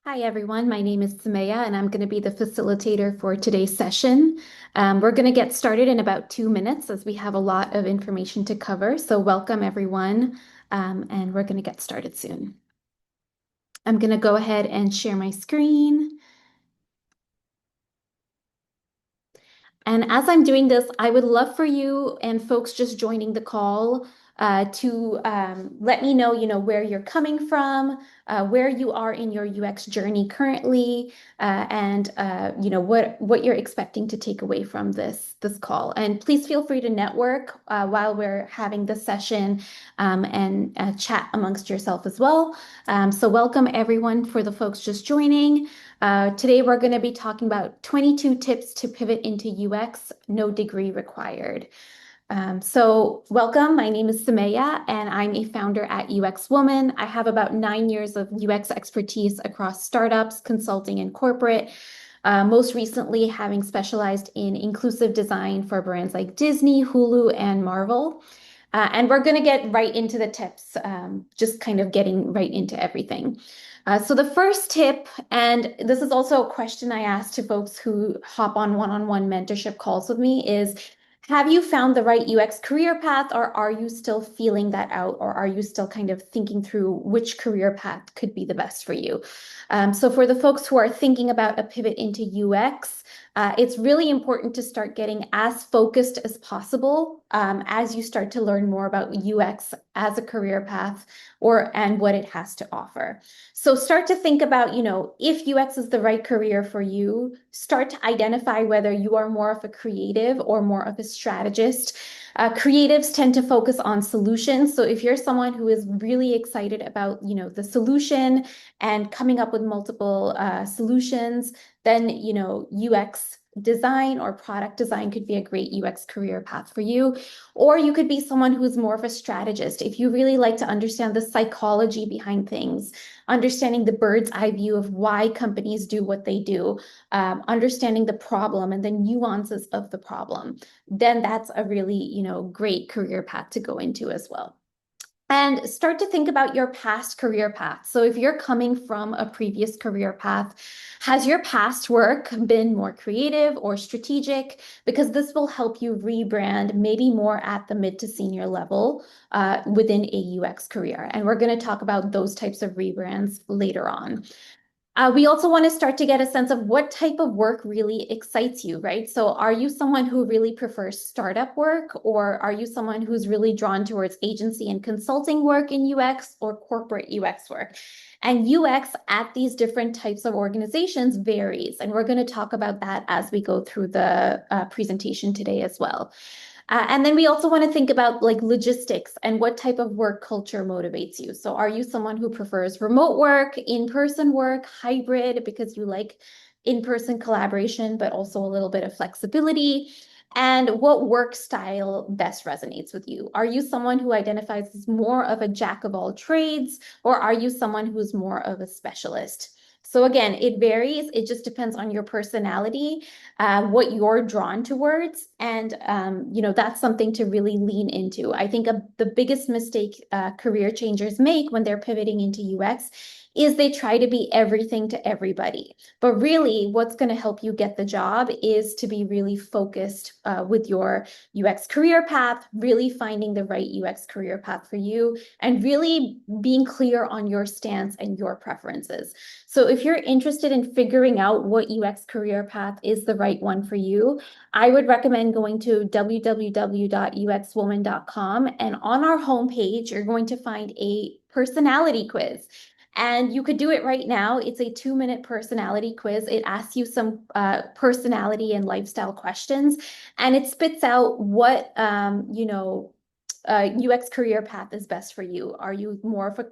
Hi, everyone. My name is Samaya, and I'm going to be the facilitator for today's session. We're going to get started in about 2 minutes as we have a lot of information to cover. So welcome, everyone, and we're going to get started soon. I'm going to go ahead and share my screen. And as I'm doing this, I would love for you and folks just joining the call to let me know, where you're coming from, where you are in your UX journey currently, and what you're expecting to take away from this call. And please feel free to network while we're having this session and chat amongst yourself as well. So welcome everyone for the folks just joining. Today, we're going to be talking about 22 tips to pivot into UX, no degree required. So welcome, my name is Samaya, and I'm a founder at UX Woman. I have about 9 years of UX expertise across startups, consulting, and corporate. Most recently, having specialized in inclusive design for brands like Disney, Hulu, and Marvel. And we're going to get right into the tips, just kind of getting right into everything. So the first tip, and this is also a question I ask to folks who hop on one-on-one mentorship calls with me, is have you found the right UX career path, or are you still feeling that out, or are you still kind of thinking through which career path could be the best for you? So for the folks who are thinking about a pivot into UX, it's really important to start getting as focused as possible as you start to learn more about UX as a career path and what it has to offer. So start to think about, if UX is the right career for you, start to identify whether you are more of a creative or more of a strategist. Creatives tend to focus on solutions. So if you're someone who is really excited about, the solution and coming up with multiple solutions, then, UX design or product design could be a great UX career path for you. Or you could be someone who's more of a strategist. If you really like to understand the psychology behind things, understanding the bird's eye view of why companies do what they do, understanding the problem and the nuances of the problem, then that's a really, great career path to go into as well. And start to think about your past career path. So if you're coming from a previous career path, has your past work been more creative or strategic? Because this will help you rebrand maybe more at the mid to senior level within a UX career. And we're going to talk about those types of rebrands later on. We also want to start to get a sense of what type of work really excites you, right? So are you someone who really prefers startup work, or are you someone who's really drawn towards agency and consulting work in UX or corporate UX work? And UX at these different types of organizations varies. And we're going to talk about that as we go through the presentation today as well. And then we also want to think about like logistics and what type of work culture motivates you. So are you someone who prefers remote work, in-person work, hybrid, because you like in-person collaboration, but also a little bit of flexibility? And what work style best resonates with you? Are you someone who identifies as more of a jack of all trades, or are you someone who's more of a specialist? So again, it varies. It just depends on your personality, what you're drawn towards, and that's something to really lean into. I think the biggest mistake career changers make when they're pivoting into UX is they try to be everything to everybody. But really, what's going to help you get the job is to be really focused with your UX career path, really finding the right UX career path for you, and really being clear on your stance and your preferences. So if you're interested in figuring out what UX career path is the right one for you, I would recommend going to www.uxwoman.com. And on our homepage, you're going to find a personality quiz. And you could do it right now. It's a 2-minute personality quiz. It asks you some personality and lifestyle questions, and it spits out what, UX career path is best for you. Are you more of a,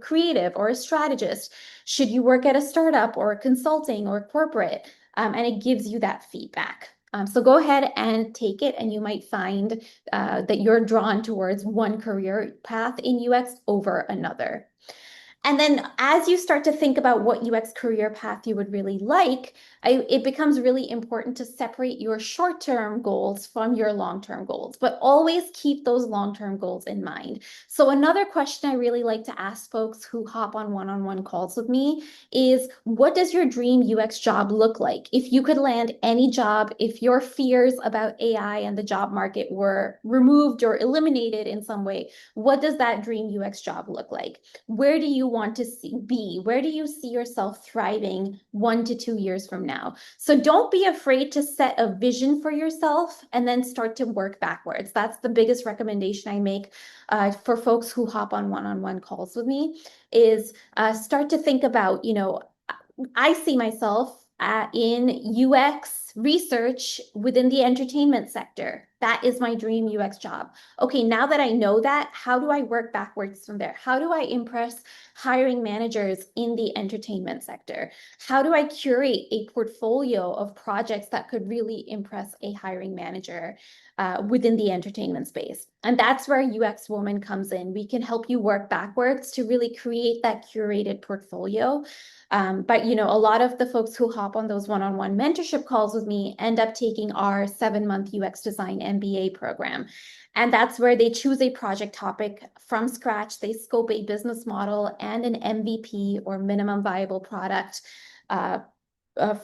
creative or a strategist? Should you work at a startup or a consulting or corporate? And it gives you that feedback. So go ahead and take it, and you might find that you're drawn towards one career path in UX over another. And then as you start to think about what UX career path you would really like, it becomes really important to separate your short-term goals from your long-term goals, but always keep those long-term goals in mind. So another question I really like to ask folks who hop on one-on-one calls with me is, what does your dream UX job look like? If you could land any job, if your fears about AI and the job market were removed or eliminated in some way, what does that dream UX job look like? Where do you want to be? Where do you see yourself thriving 1 to 2 years from now? So don't be afraid to set a vision for yourself and then start to work backwards. That's the biggest recommendation I make for folks who hop on one-on-one calls with me is start to think about, I see myself in UX research within the entertainment sector. That is my dream UX job. Okay, now that I know that, how do I work backwards from there? How do I impress hiring managers in the entertainment sector? How do I curate a portfolio of projects that could really impress a hiring manager within the entertainment space? And that's where UX Woman comes in. We can help you work backwards to really create that curated portfolio. But a lot of the folks who hop on those one-on-one mentorship calls with me end up taking our 7-month UX design MBA program. And that's where they choose a project topic from scratch. They scope a business model and an MVP, or minimum viable product,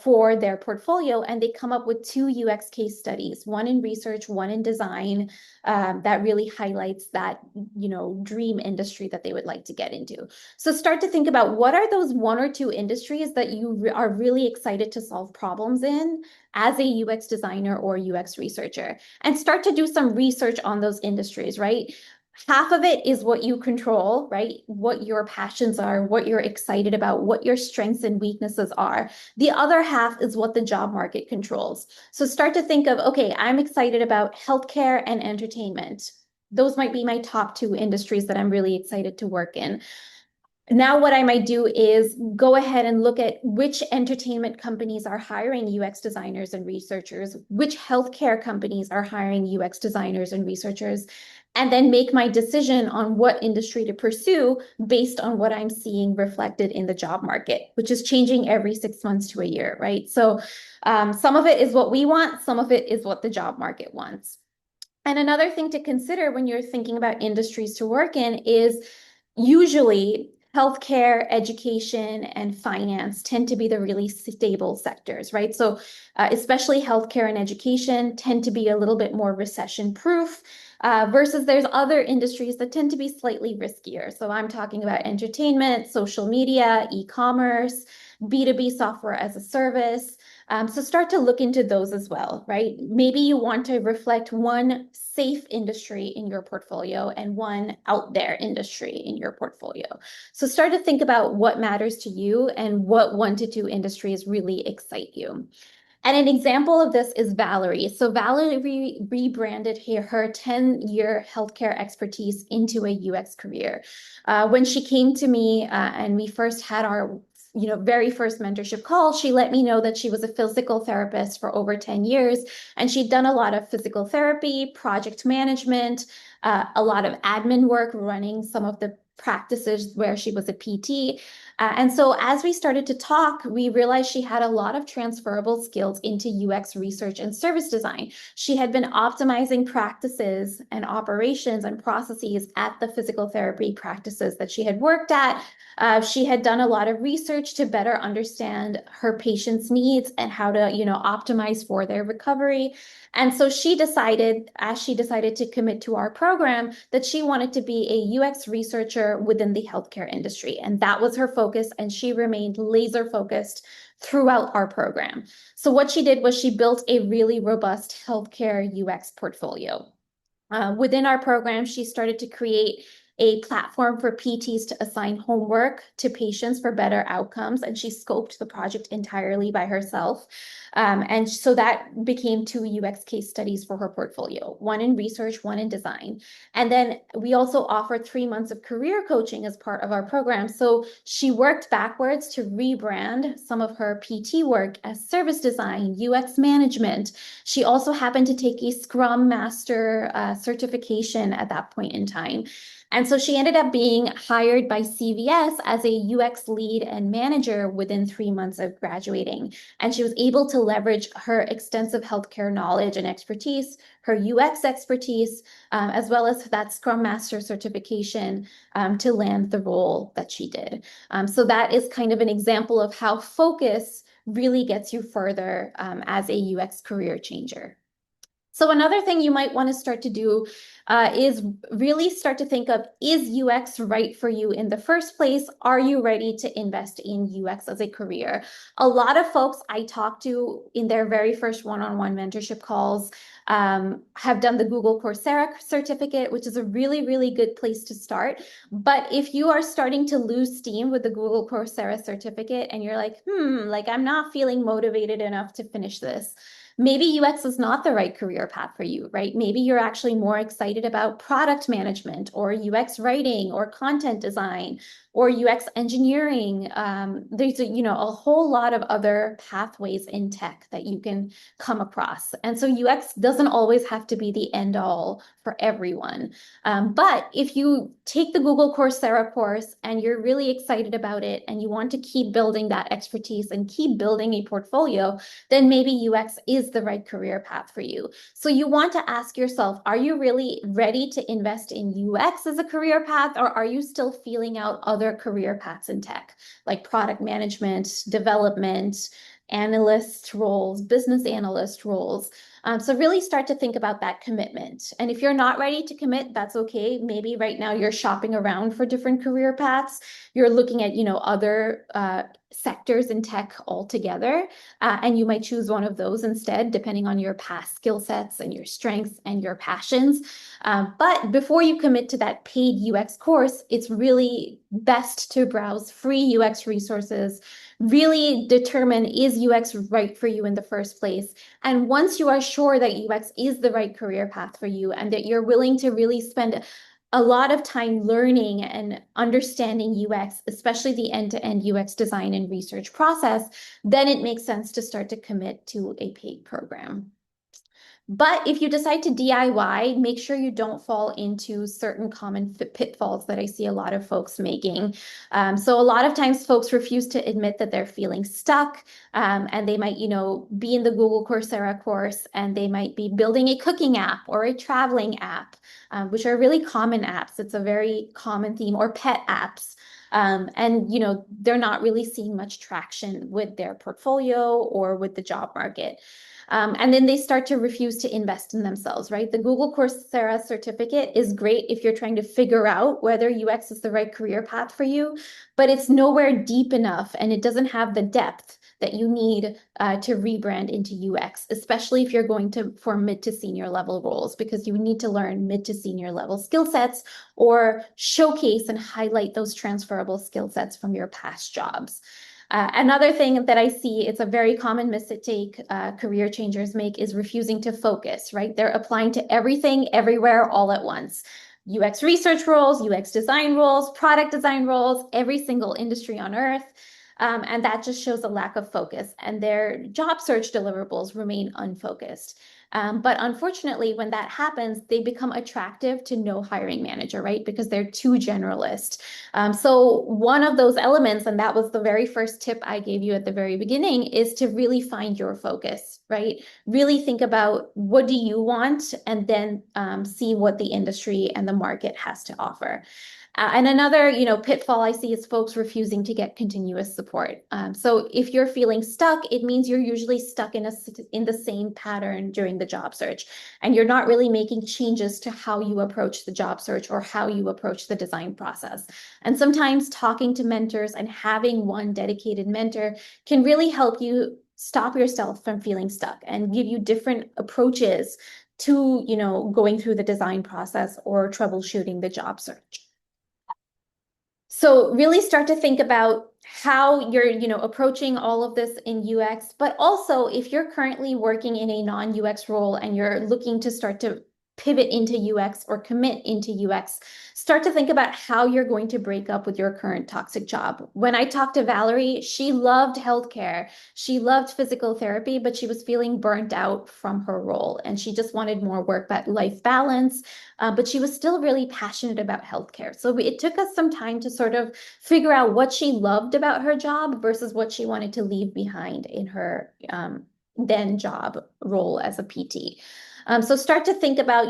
for their portfolio, and they come up with 2 UX case studies, one in research, one in design, that really highlights that dream industry that they would like to get into. So start to think about, what are those 1 or 2 industries that you are really excited to solve problems in as a UX designer or UX researcher, and start to do some research on those industries, right? Half of it is what you control, right? What your passions are, what you're excited about, what your strengths and weaknesses are. The other half is what the job market controls. So start to think of, okay, I'm excited about healthcare and entertainment. Those might be my top 2 industries that I'm really excited to work in. Now, what I might do is go ahead and look at which entertainment companies are hiring UX designers and researchers, which healthcare companies are hiring UX designers and researchers, and then make my decision on what industry to pursue based on what I'm seeing reflected in the job market, which is changing every 6 months to a year, right? So some of it is what we want, some of it is what the job market wants. And another thing to consider when you're thinking about industries to work in is, usually healthcare, education, and finance tend to be the really stable sectors, right? So especially healthcare and education tend to be a little bit more recession proof, versus there's other industries that tend to be slightly riskier. So I'm talking about entertainment, social media, e-commerce, B2B software as a service. So start to look into those as well, right? Maybe you want to reflect one safe industry in your portfolio and one out there industry in your portfolio. So start to think about what matters to you and what 1 to 2 industries really excite you. And an example of this is Valerie. So Valerie rebranded her 10-year healthcare expertise into a UX career. When she came to me and we first had our very first mentorship call, she let me know that she was a physical therapist for over 10 years, and she'd done a lot of physical therapy, project management, a lot of admin work running some of the practices where she was a PT. And so as we started to talk, we realized she had a lot of transferable skills into UX research and service design. She had been optimizing practices and operations and processes at the physical therapy practices that she had worked at. She had done a lot of research to better understand her patients' needs and how to, optimize for their recovery. And so she decided, as she decided to commit to our program, that she wanted to be a UX researcher within the healthcare industry. And that was her focus, and she remained laser focused throughout our program. So what she did was she built a really robust healthcare UX portfolio. Within our program, she started to create a platform for PTs to assign homework to patients for better outcomes, and she scoped the project entirely by herself. And so that became 2 UX case studies for her portfolio, one in research, one in design. And then we also offer 3 months of career coaching as part of our program. So she worked backwards to rebrand some of her PT work as service design, UX management. She also happened to take a Scrum Master certification at that point in time. And so she ended up being hired by CVS as a UX lead and manager within 3 months of graduating. And she was able to leverage her extensive healthcare knowledge and expertise, her UX expertise, as well as that Scrum Master certification to land the role that she did. So that is kind of an example of how focus really gets you further as a UX career changer. So another thing you might want to start to do is really start to think of, is UX right for you in the first place? Are you ready to invest in UX as a career? A lot of folks I talk to in their very first one-on-one mentorship calls have done the Google Coursera certificate, which is a really, really good place to start. But if you are starting to lose steam with the Google Coursera certificate and you're like, like I'm not feeling motivated enough to finish this, maybe UX is not the right career path for you, right? Maybe you're actually more excited about product management or UX writing or content design or UX engineering. There's a whole lot of other pathways in tech that you can come across. And so UX doesn't always have to be the end all for everyone. But if you take the Google Coursera course and you're really excited about it and you want to keep building that expertise and keep building a portfolio, then maybe UX is the right career path for you. So you want to ask yourself, are you really ready to invest in UX as a career path, or are you still feeling out other career paths in tech, like product management, development, analyst roles, business analyst roles? So really start to think about that commitment. And if you're not ready to commit, that's okay. Maybe right now you're shopping around for different career paths. You're looking at, other sectors in tech altogether, and you might choose one of those instead, depending on your past skill sets and your strengths and your passions. But before you commit to that paid UX course, it's really best to browse free UX resources, really determine, is UX right for you in the first place? And once you are sure that UX is the right career path for you and that you're willing to really spend a lot of time learning and understanding UX, especially the end-to-end UX design and research process, then it makes sense to start to commit to a paid program. But if you decide to DIY, make sure you don't fall into certain common pitfalls that I see a lot of folks making. So a lot of times folks refuse to admit that they're feeling stuck, and they might, be in the Google Coursera course and they might be building a cooking app or a traveling app, which are really common apps. It's a very common theme, or pet apps. And they're not really seeing much traction with their portfolio or with the job market. And then they start to refuse to invest in themselves, right? The Google Coursera certificate is great if you're trying to figure out whether UX is the right career path for you, but it's nowhere deep enough and it doesn't have the depth that you need to rebrand into UX, especially if you're going for mid to senior level roles, because you need to learn mid to senior level skill sets or showcase and highlight those transferable skill sets from your past jobs. Another thing that I see, it's a very common mistake career changers make, is refusing to focus, right? They're applying to everything, everywhere, all at once. UX research roles, UX design roles, product design roles, every single industry on earth. And that just shows a lack of focus, and their job search deliverables remain unfocused. But unfortunately, when that happens, they become attractive to no hiring manager, right? Because they're too generalist. So one of those elements, and that was the very first tip I gave you at the very beginning, is to really find your focus, right? Really think about, what do you want, and then see what the industry and the market has to offer. And another, pitfall I see is folks refusing to get continuous support. So if you're feeling stuck, it means you're usually stuck in the same pattern during the job search, and you're not really making changes to how you approach the job search or how you approach the design process. And sometimes talking to mentors and having one dedicated mentor can really help you stop yourself from feeling stuck and give you different approaches to, going through the design process or troubleshooting the job search. So really start to think about how you're, approaching all of this in UX, but also if you're currently working in a non-UX role and you're looking to start to pivot into UX or commit into UX, start to think about how you're going to break up with your current toxic job. When I talked to Valerie, she loved healthcare. She loved physical therapy, but she was feeling burnt out from her role and she just wanted more work-life balance. But she was still really passionate about healthcare. So it took us some time to sort of figure out what she loved about her job versus what she wanted to leave behind in her then job role as a PT. So start to think about,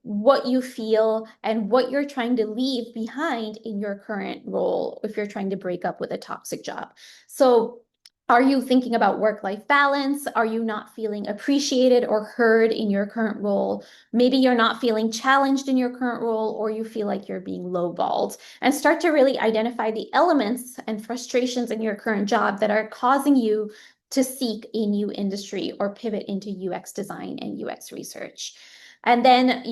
what you feel and what you're trying to leave behind in your current role if you're trying to break up with a toxic job. So are you thinking about work-life balance? Are you not feeling appreciated or heard in your current role? Maybe you're not feeling challenged in your current role, or you feel like you're being lowballed. And start to really identify the elements and frustrations in your current job that are causing you to seek a new industry or pivot into UX design and UX research. And then,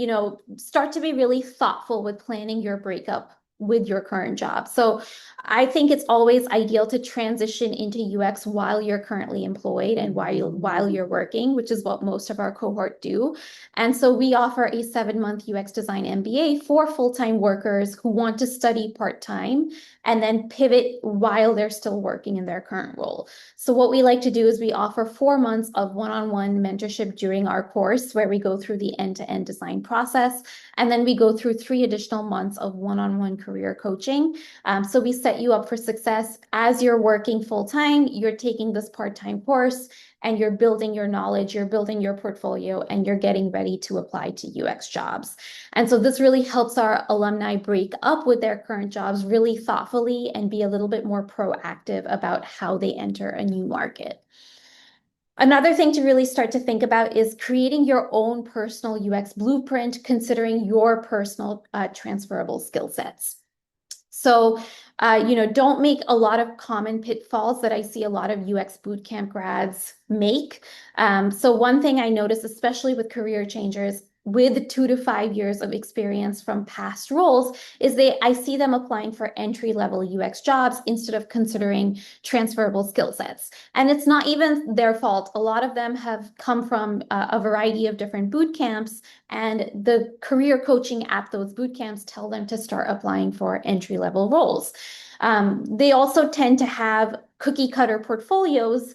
start to be really thoughtful with planning your breakup with your current job. So I think it's always ideal to transition into UX while you're currently employed and while you're working, which is what most of our cohort do. And so we offer a 7-month UX design MBA for full-time workers who want to study part-time and then pivot while they're still working in their current role. So what we like to do is we offer 4 months of one-on-one mentorship during our course where we go through the end-to-end design process. And then we go through 3 additional months of one-on-one career coaching. So we set you up for success as you're working full-time, you're taking this part-time course and you're building your knowledge, you're building your portfolio, and you're getting ready to apply to UX jobs. And so this really helps our alumni break up with their current jobs really thoughtfully and be a little bit more proactive about how they enter a new market. Another thing to really start to think about is creating your own personal UX blueprint, considering your personal transferable skill sets. So, don't make a lot of common pitfalls that I see a lot of UX bootcamp grads make. So one thing I notice, especially with career changers, with 2 to 5 years of experience from past roles, is I see them applying for entry-level UX jobs instead of considering transferable skill sets. And it's not even their fault. A lot of them have come from a variety of different boot camps, and the career coaching at those boot camps tell them to start applying for entry-level roles. They also tend to have cookie cutter portfolios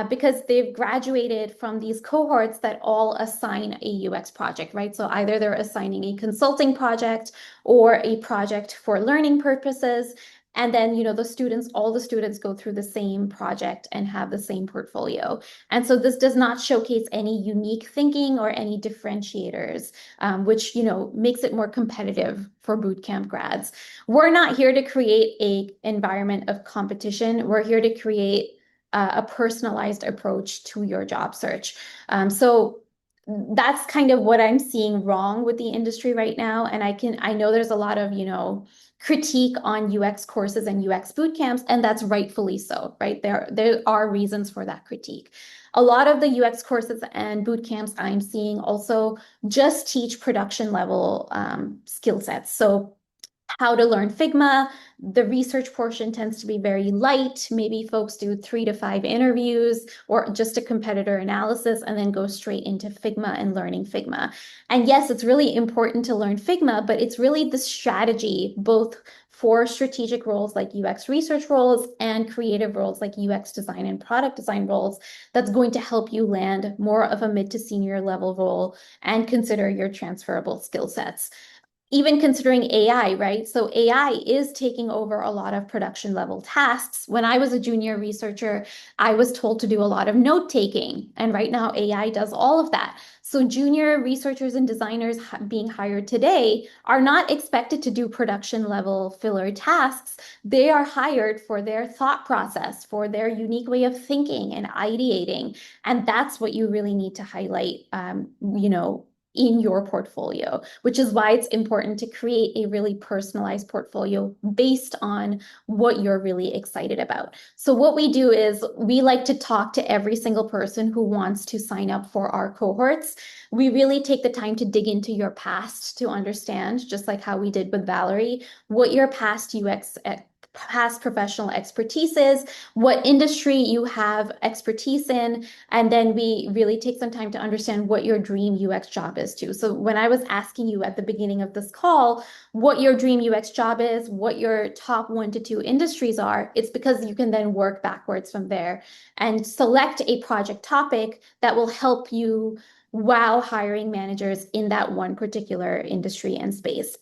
because they've graduated from these cohorts that all assign a UX project, right? So either they're assigning a consulting project or a project for learning purposes. And then, all the students go through the same project and have the same portfolio. And so this does not showcase any unique thinking or any differentiators, which, makes it more competitive for bootcamp grads. We're not here to create an environment of competition. We're here to create a personalized approach to your job search. So that's kind of what I'm seeing wrong with the industry right now. And I know there's a lot of, critique on UX courses and UX boot camps, and that's rightfully so, right? There are reasons for that critique. A lot of the UX courses and boot camps I'm seeing also just teach production level skill sets. So how to learn Figma. The research portion tends to be very light. Maybe folks do 3 to 5 interviews or just a competitor analysis and then go straight into Figma and learning Figma. And yes, it's really important to learn Figma, but it's really the strategy, both for strategic roles like UX research roles and creative roles like UX design and product design roles, that's going to help you land more of a mid to senior level role and consider your transferable skill sets. Even considering AI, right? So AI is taking over a lot of production level tasks. When I was a junior researcher, I was told to do a lot of note taking. And right now AI does all of that. So junior researchers and designers being hired today are not expected to do production level filler tasks. They are hired for their thought process, for their unique way of thinking and ideating. And that's what you really need to highlight, in your portfolio, which is why it's important to create a really personalized portfolio based on what you're really excited about. So what we do is we like to talk to every single person who wants to sign up for our cohorts. We really take the time to dig into your past to understand, just like how we did with Valerie, what your past UX past professional expertise is, what industry you have expertise in, and then we really take some time to understand what your dream UX job is too. So when I was asking you at the beginning of this call what your dream UX job is, what your top 1 to 2 industries are, it's because you can then work backwards from there and select a project topic that will help you wow hiring managers in that one particular industry and space.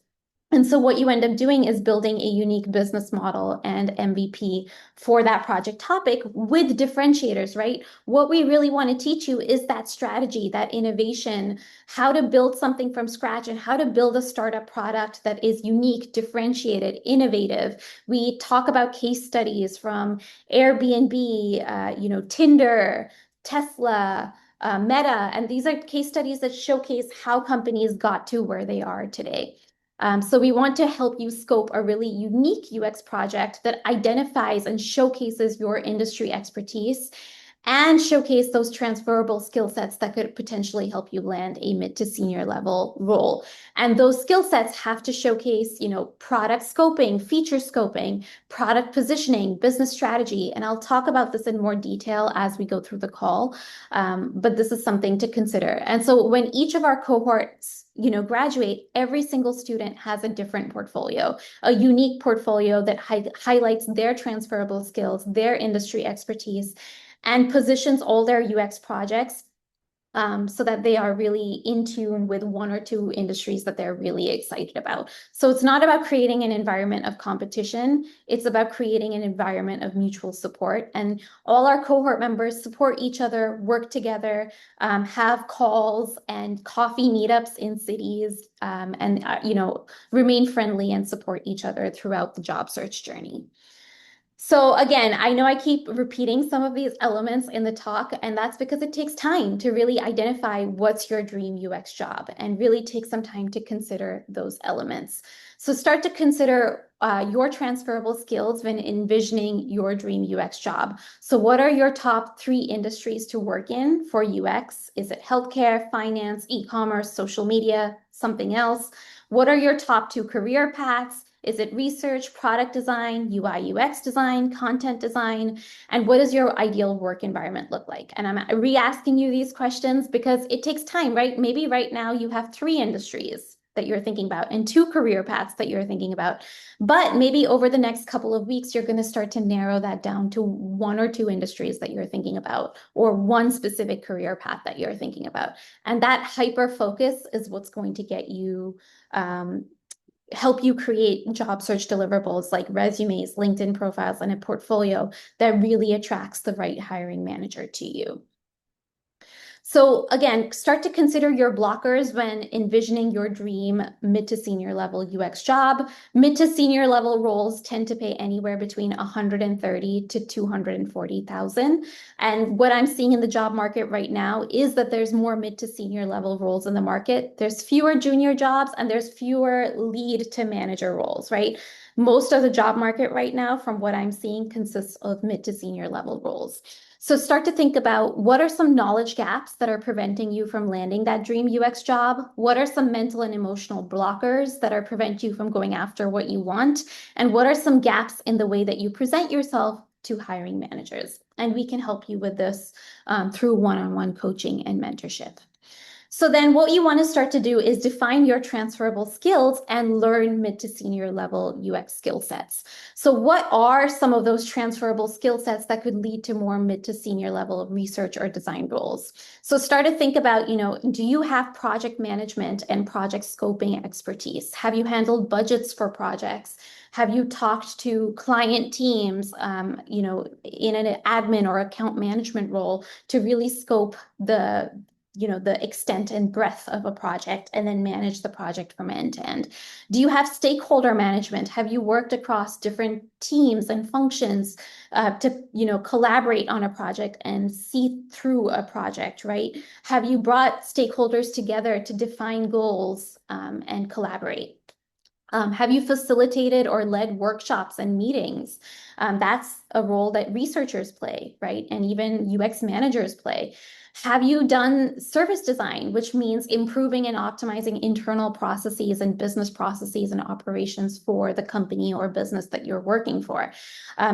And so what you end up doing is building a unique business model and MVP for that project topic with differentiators, right? What we really want to teach you is that strategy, that innovation, how to build something from scratch and how to build a startup product that is unique, differentiated, innovative. We talk about case studies from Airbnb, Tinder, Tesla, Meta, and these are case studies that showcase how companies got to where they are today. So we want to help you scope a really unique UX project that identifies and showcases your industry expertise and showcase those transferable skill sets that could potentially help you land a mid to senior level role. And those skill sets have to showcase, product scoping, feature scoping, product positioning, business strategy. And I'll talk about this in more detail as we go through the call. But this is something to consider. And so when each of our cohorts graduate, every single student has a different portfolio, a unique portfolio that highlights their transferable skills, their industry expertise, and positions all their UX projects so that they are really in tune with 1 or 2 industries that they're really excited about. So it's not about creating an environment of competition. It's about creating an environment of mutual support. And all our cohort members support each other, work together, have calls and coffee meetups in cities, and remain friendly and support each other throughout the job search journey. So again, I know I keep repeating some of these elements in the talk, and that's because it takes time to really identify what's your dream UX job and really take some time to consider those elements. So start to consider your transferable skills when envisioning your dream UX job. So what are your top 3 industries to work in for UX? Is it healthcare, finance, e-commerce, social media, something else? What are your top 2 career paths? Is it research, product design, UI, UX design, content design? And what does your ideal work environment look like? And I'm re-asking you these questions because it takes time, right? Maybe right now you have 3 industries that you're thinking about and 2 career paths that you're thinking about. But maybe over the next couple of weeks, you're going to start to narrow that down to 1 or 2 industries that you're thinking about, or one specific career path that you're thinking about. And that hyper focus is what's going to get you help you create job search deliverables like resumes, LinkedIn profiles, and a portfolio that really attracts the right hiring manager to you. So again, start to consider your blockers when envisioning your dream mid to senior level UX job. Mid to senior level roles tend to pay anywhere between 130 to 240,000. And what I'm seeing in the job market right now is that there's more mid to senior level roles in the market. There's fewer junior jobs and there's fewer lead to manager roles, right? Most of the job market right now, from what I'm seeing, consists of mid to senior level roles. So start to think about what are some knowledge gaps that are preventing you from landing that dream UX job? What are some mental and emotional blockers that are prevent you from going after what you want? And what are some gaps in the way that you present yourself to hiring managers? And we can help you with this through one-on-one coaching and mentorship. So then what you want to start to do is define your transferable skills and learn mid to senior level UX skill sets. So what are some of those transferable skill sets that could lead to more mid to senior level research or design roles? So start to think about, do you have project management and project scoping expertise? Have you handled budgets for projects? Have you talked to client teams, in an admin or account management role to really scope the extent and breadth of a project and then manage the project from end to end? Do you have stakeholder management? Have you worked across different teams and functions to collaborate on a project and see through a project, right? Have you brought stakeholders together to define goals and collaborate? Have you facilitated or led workshops and meetings? That's a role that researchers play, right? And even UX managers play. Have you done service design, which means improving and optimizing internal processes and business processes and operations for the company or business that you're working for?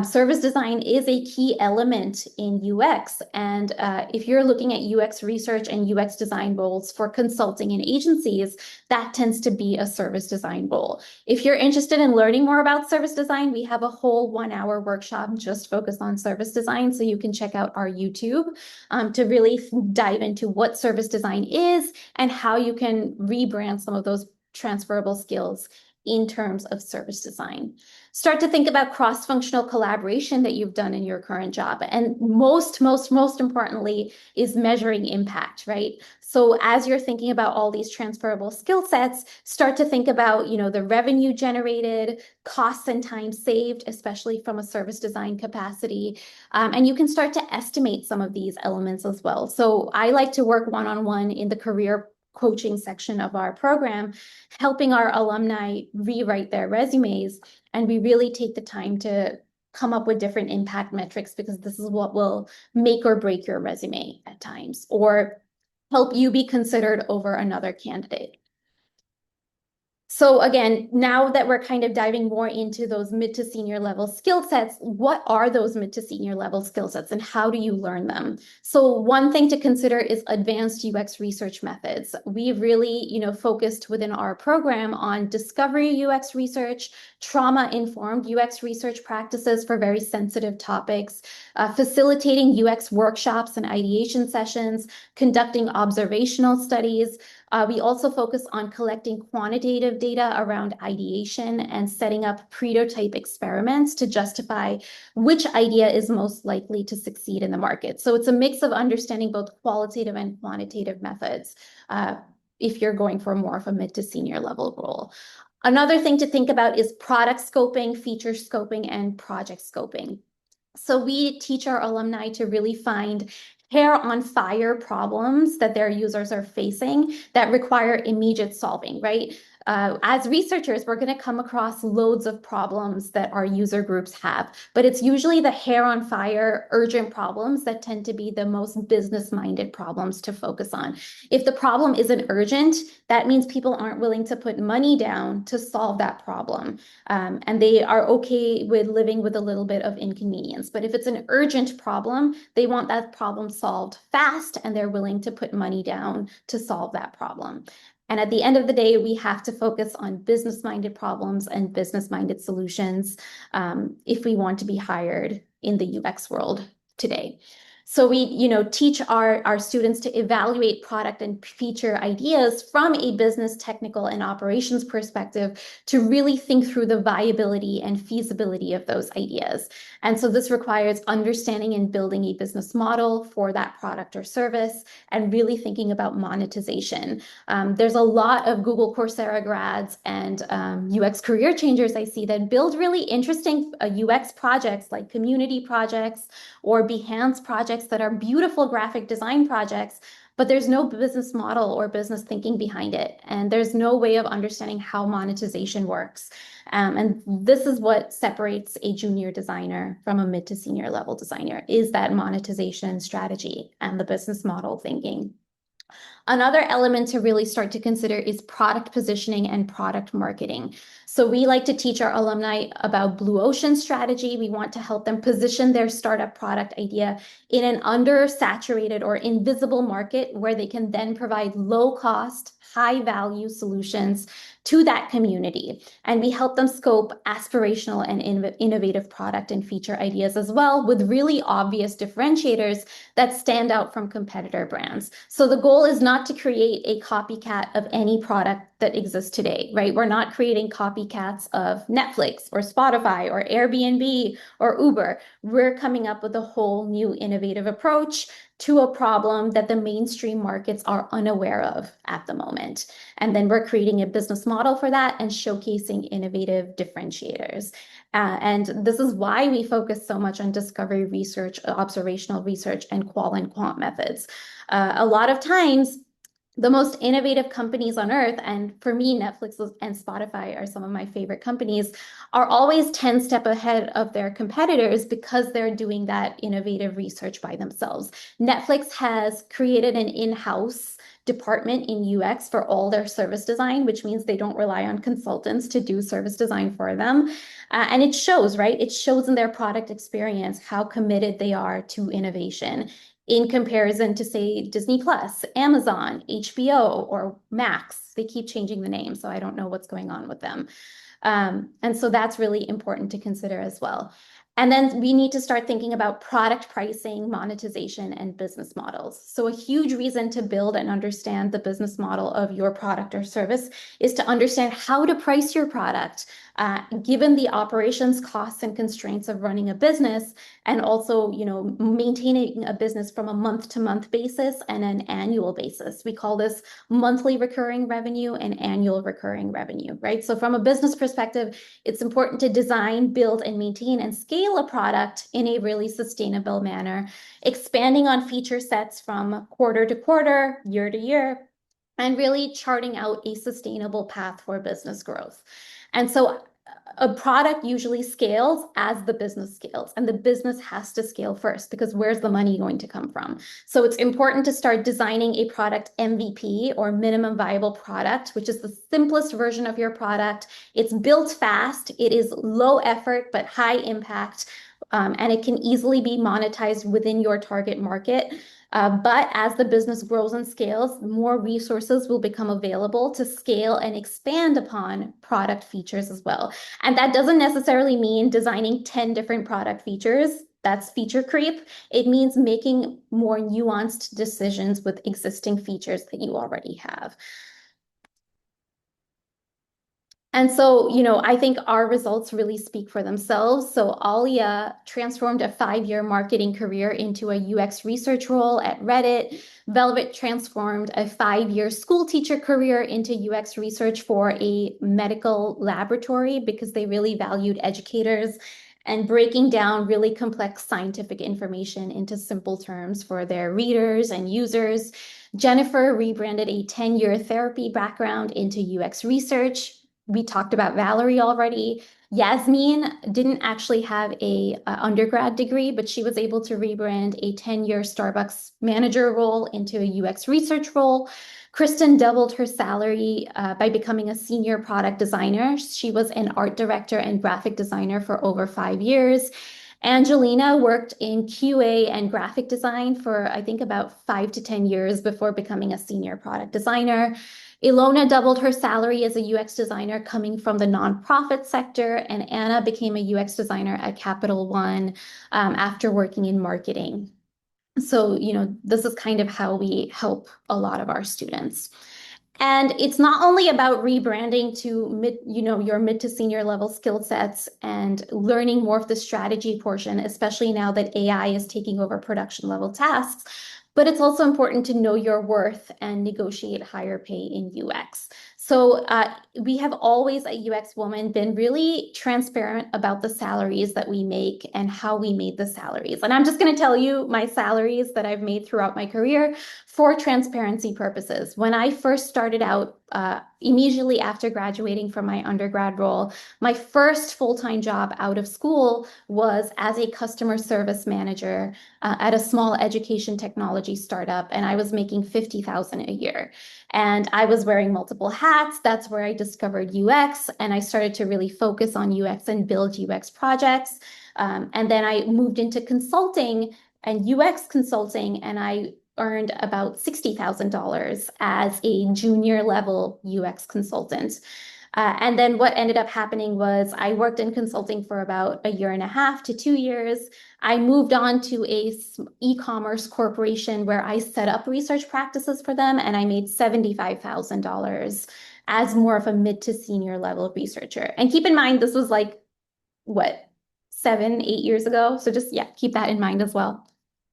Service design is a key element in UX. And if you're looking at UX research and UX design roles for consulting and agencies, that tends to be a service design role. If you're interested in learning more about service design, we have a whole 1 hour workshop just focused on service design. So you can check out our YouTube to really dive into what service design is and how you can rebrand some of those transferable skills in terms of service design. Start to think about cross-functional collaboration that you've done in your current job. And most importantly is measuring impact, right? So as you're thinking about all these transferable skill sets, start to think about, the revenue generated, costs and time saved, especially from a service design capacity. And you can start to estimate some of these elements as well. So I like to work one-on-one in the career coaching section of our program, helping our alumni rewrite their resumes. And we really take the time to come up with different impact metrics because this is what will make or break your resume at times, or help you be considered over another candidate. So again, now that we're kind of diving more into those mid to senior level skill sets, what are those mid to senior level skill sets and how do you learn them? So one thing to consider is advanced UX research methods. We've really, focused within our program on discovery UX research, trauma-informed UX research practices for very sensitive topics, facilitating UX workshops and ideation sessions, conducting observational studies. We also focus on collecting quantitative data around ideation and setting up prototype experiments to justify which idea is most likely to succeed in the market. So it's a mix of understanding both qualitative and quantitative methods if you're going for more of a mid to senior level role. Another thing to think about is product scoping, feature scoping, and project scoping. So we teach our alumni to really find hair on fire problems that their users are facing that require immediate solving, right? As researchers, we're going to come across loads of problems that our user groups have, but it's usually the hair on fire, urgent problems that tend to be the most business-minded problems to focus on. If the problem isn't urgent, that means people aren't willing to put money down to solve that problem. And they are okay with living with a little bit of inconvenience. But if it's an urgent problem, they want that problem solved fast, and they're willing to put money down to solve that problem. And at the end of the day, we have to focus on business-minded problems and business-minded solutions if we want to be hired in the UX world today. So we, teach our students to evaluate product and feature ideas from a business, technical, and operations perspective to really think through the viability and feasibility of those ideas. And so this requires understanding and building a business model for that product or service and really thinking about monetization. There's a lot of Google Coursera grads and UX career changers I see that build really interesting UX projects like community projects or Behance projects that are beautiful graphic design projects, but there's no business model or business thinking behind it. And there's no way of understanding how monetization works. And this is what separates a junior designer from a mid to senior level designer, is that monetization strategy and the business model thinking. Another element to really start to consider is product positioning and product marketing. So we like to teach our alumni about blue ocean strategy. We want to help them position their startup product idea in an undersaturated or invisible market where they can then provide low cost, high value solutions to that community. And we help them scope aspirational and innovative product and feature ideas as well, with really obvious differentiators that stand out from competitor brands. So the goal is not to create a copycat of any product that exists today, right? We're not creating copycats of Netflix or Spotify or Airbnb or Uber. We're coming up with a whole new innovative approach to a problem that the mainstream markets are unaware of at the moment. And then we're creating a business model for that and showcasing innovative differentiators. And this is why we focus so much on discovery research, observational research, and qual and quant methods. A lot of times, the most innovative companies on earth, and for me, Netflix and Spotify are some of my favorite companies, are always 10 step ahead of their competitors because they're doing that innovative research by themselves. Netflix has created an in-house department in UX for all their service design, which means they don't rely on consultants to do service design for them. And it shows, right? It shows in their product experience how committed they are to innovation in comparison to, say, Disney Plus, Amazon, HBO, or Max. They keep changing the name, so I don't know what's going on with them. And so that's really important to consider as well. And then we need to start thinking about product pricing, monetization, and business models. So a huge reason to build and understand the business model of your product or service is to understand how to price your product, given the operations costs and constraints of running a business, and also, maintaining a business from a month-to-month basis and an annual basis. We call this monthly recurring revenue and annual recurring revenue, right? So from a business perspective, it's important to design, build, and maintain and scale a product in a really sustainable manner, expanding on feature sets from quarter to quarter, year to year, and really charting out a sustainable path for business growth. And so a product usually scales as the business scales, and the business has to scale first because where's the money going to come from? So it's important to start designing a product MVP, or minimum viable product, which is the simplest version of your product. It's built fast, it is low effort but high impact, and it can easily be monetized within your target market. But as the business grows and scales, more resources will become available to scale and expand upon product features as well. And that doesn't necessarily mean designing 10 different product features. That's feature creep. It means making more nuanced decisions with existing features that you already have. And so, I think our results really speak for themselves. So Alia transformed a 5-year marketing career into a UX research role at Reddit. Velvet transformed a 5-year school teacher career into UX research for a medical laboratory because they really valued educators and breaking down really complex scientific information into simple terms for their readers and users. Jennifer rebranded a 10-year therapy background into UX research. We talked about Valerie already. Yasmin didn't actually have a undergrad degree, but she was able to rebrand a 10-year Starbucks manager role into a UX research role. Kristen doubled her salary by becoming a senior product designer. She was an art director and graphic designer for over 5 years. Angelina worked in QA and graphic design for, I think, about 5 to 10 years before becoming a senior product designer. Ilona doubled her salary as a UX designer coming from the nonprofit sector, and Anna became a UX designer at Capital One after working in marketing. So, this is kind of how we help a lot of our students. And it's not only about rebranding to your mid to senior level skill sets and learning more of the strategy portion, especially now that AI is taking over production level tasks, but it's also important to know your worth and negotiate higher pay in UX. So we have always at UX Woman been really transparent about the salaries that we make and how we made the salaries. And I'm just going to tell you my salaries that I've made throughout my career for transparency purposes. When I first started out, immediately after graduating from my undergrad role, my first full-time job out of school was as a customer service manager at a small education technology startup, and I was making $50,000 a year. And I was wearing multiple hats. That's where I discovered UX, and I started to really focus on UX and build UX projects. And then I moved into consulting and UX consulting, and I earned about $60,000 as a junior level UX consultant. And then what ended up happening was I worked in consulting for about 1.5 to 2 years. I moved on to a e-commerce corporation where I set up research practices for them, and I made $75,000 as more of a mid to senior level researcher. And keep in mind, this was like, what, 7, 8 years ago? So just, yeah, keep that in mind as well.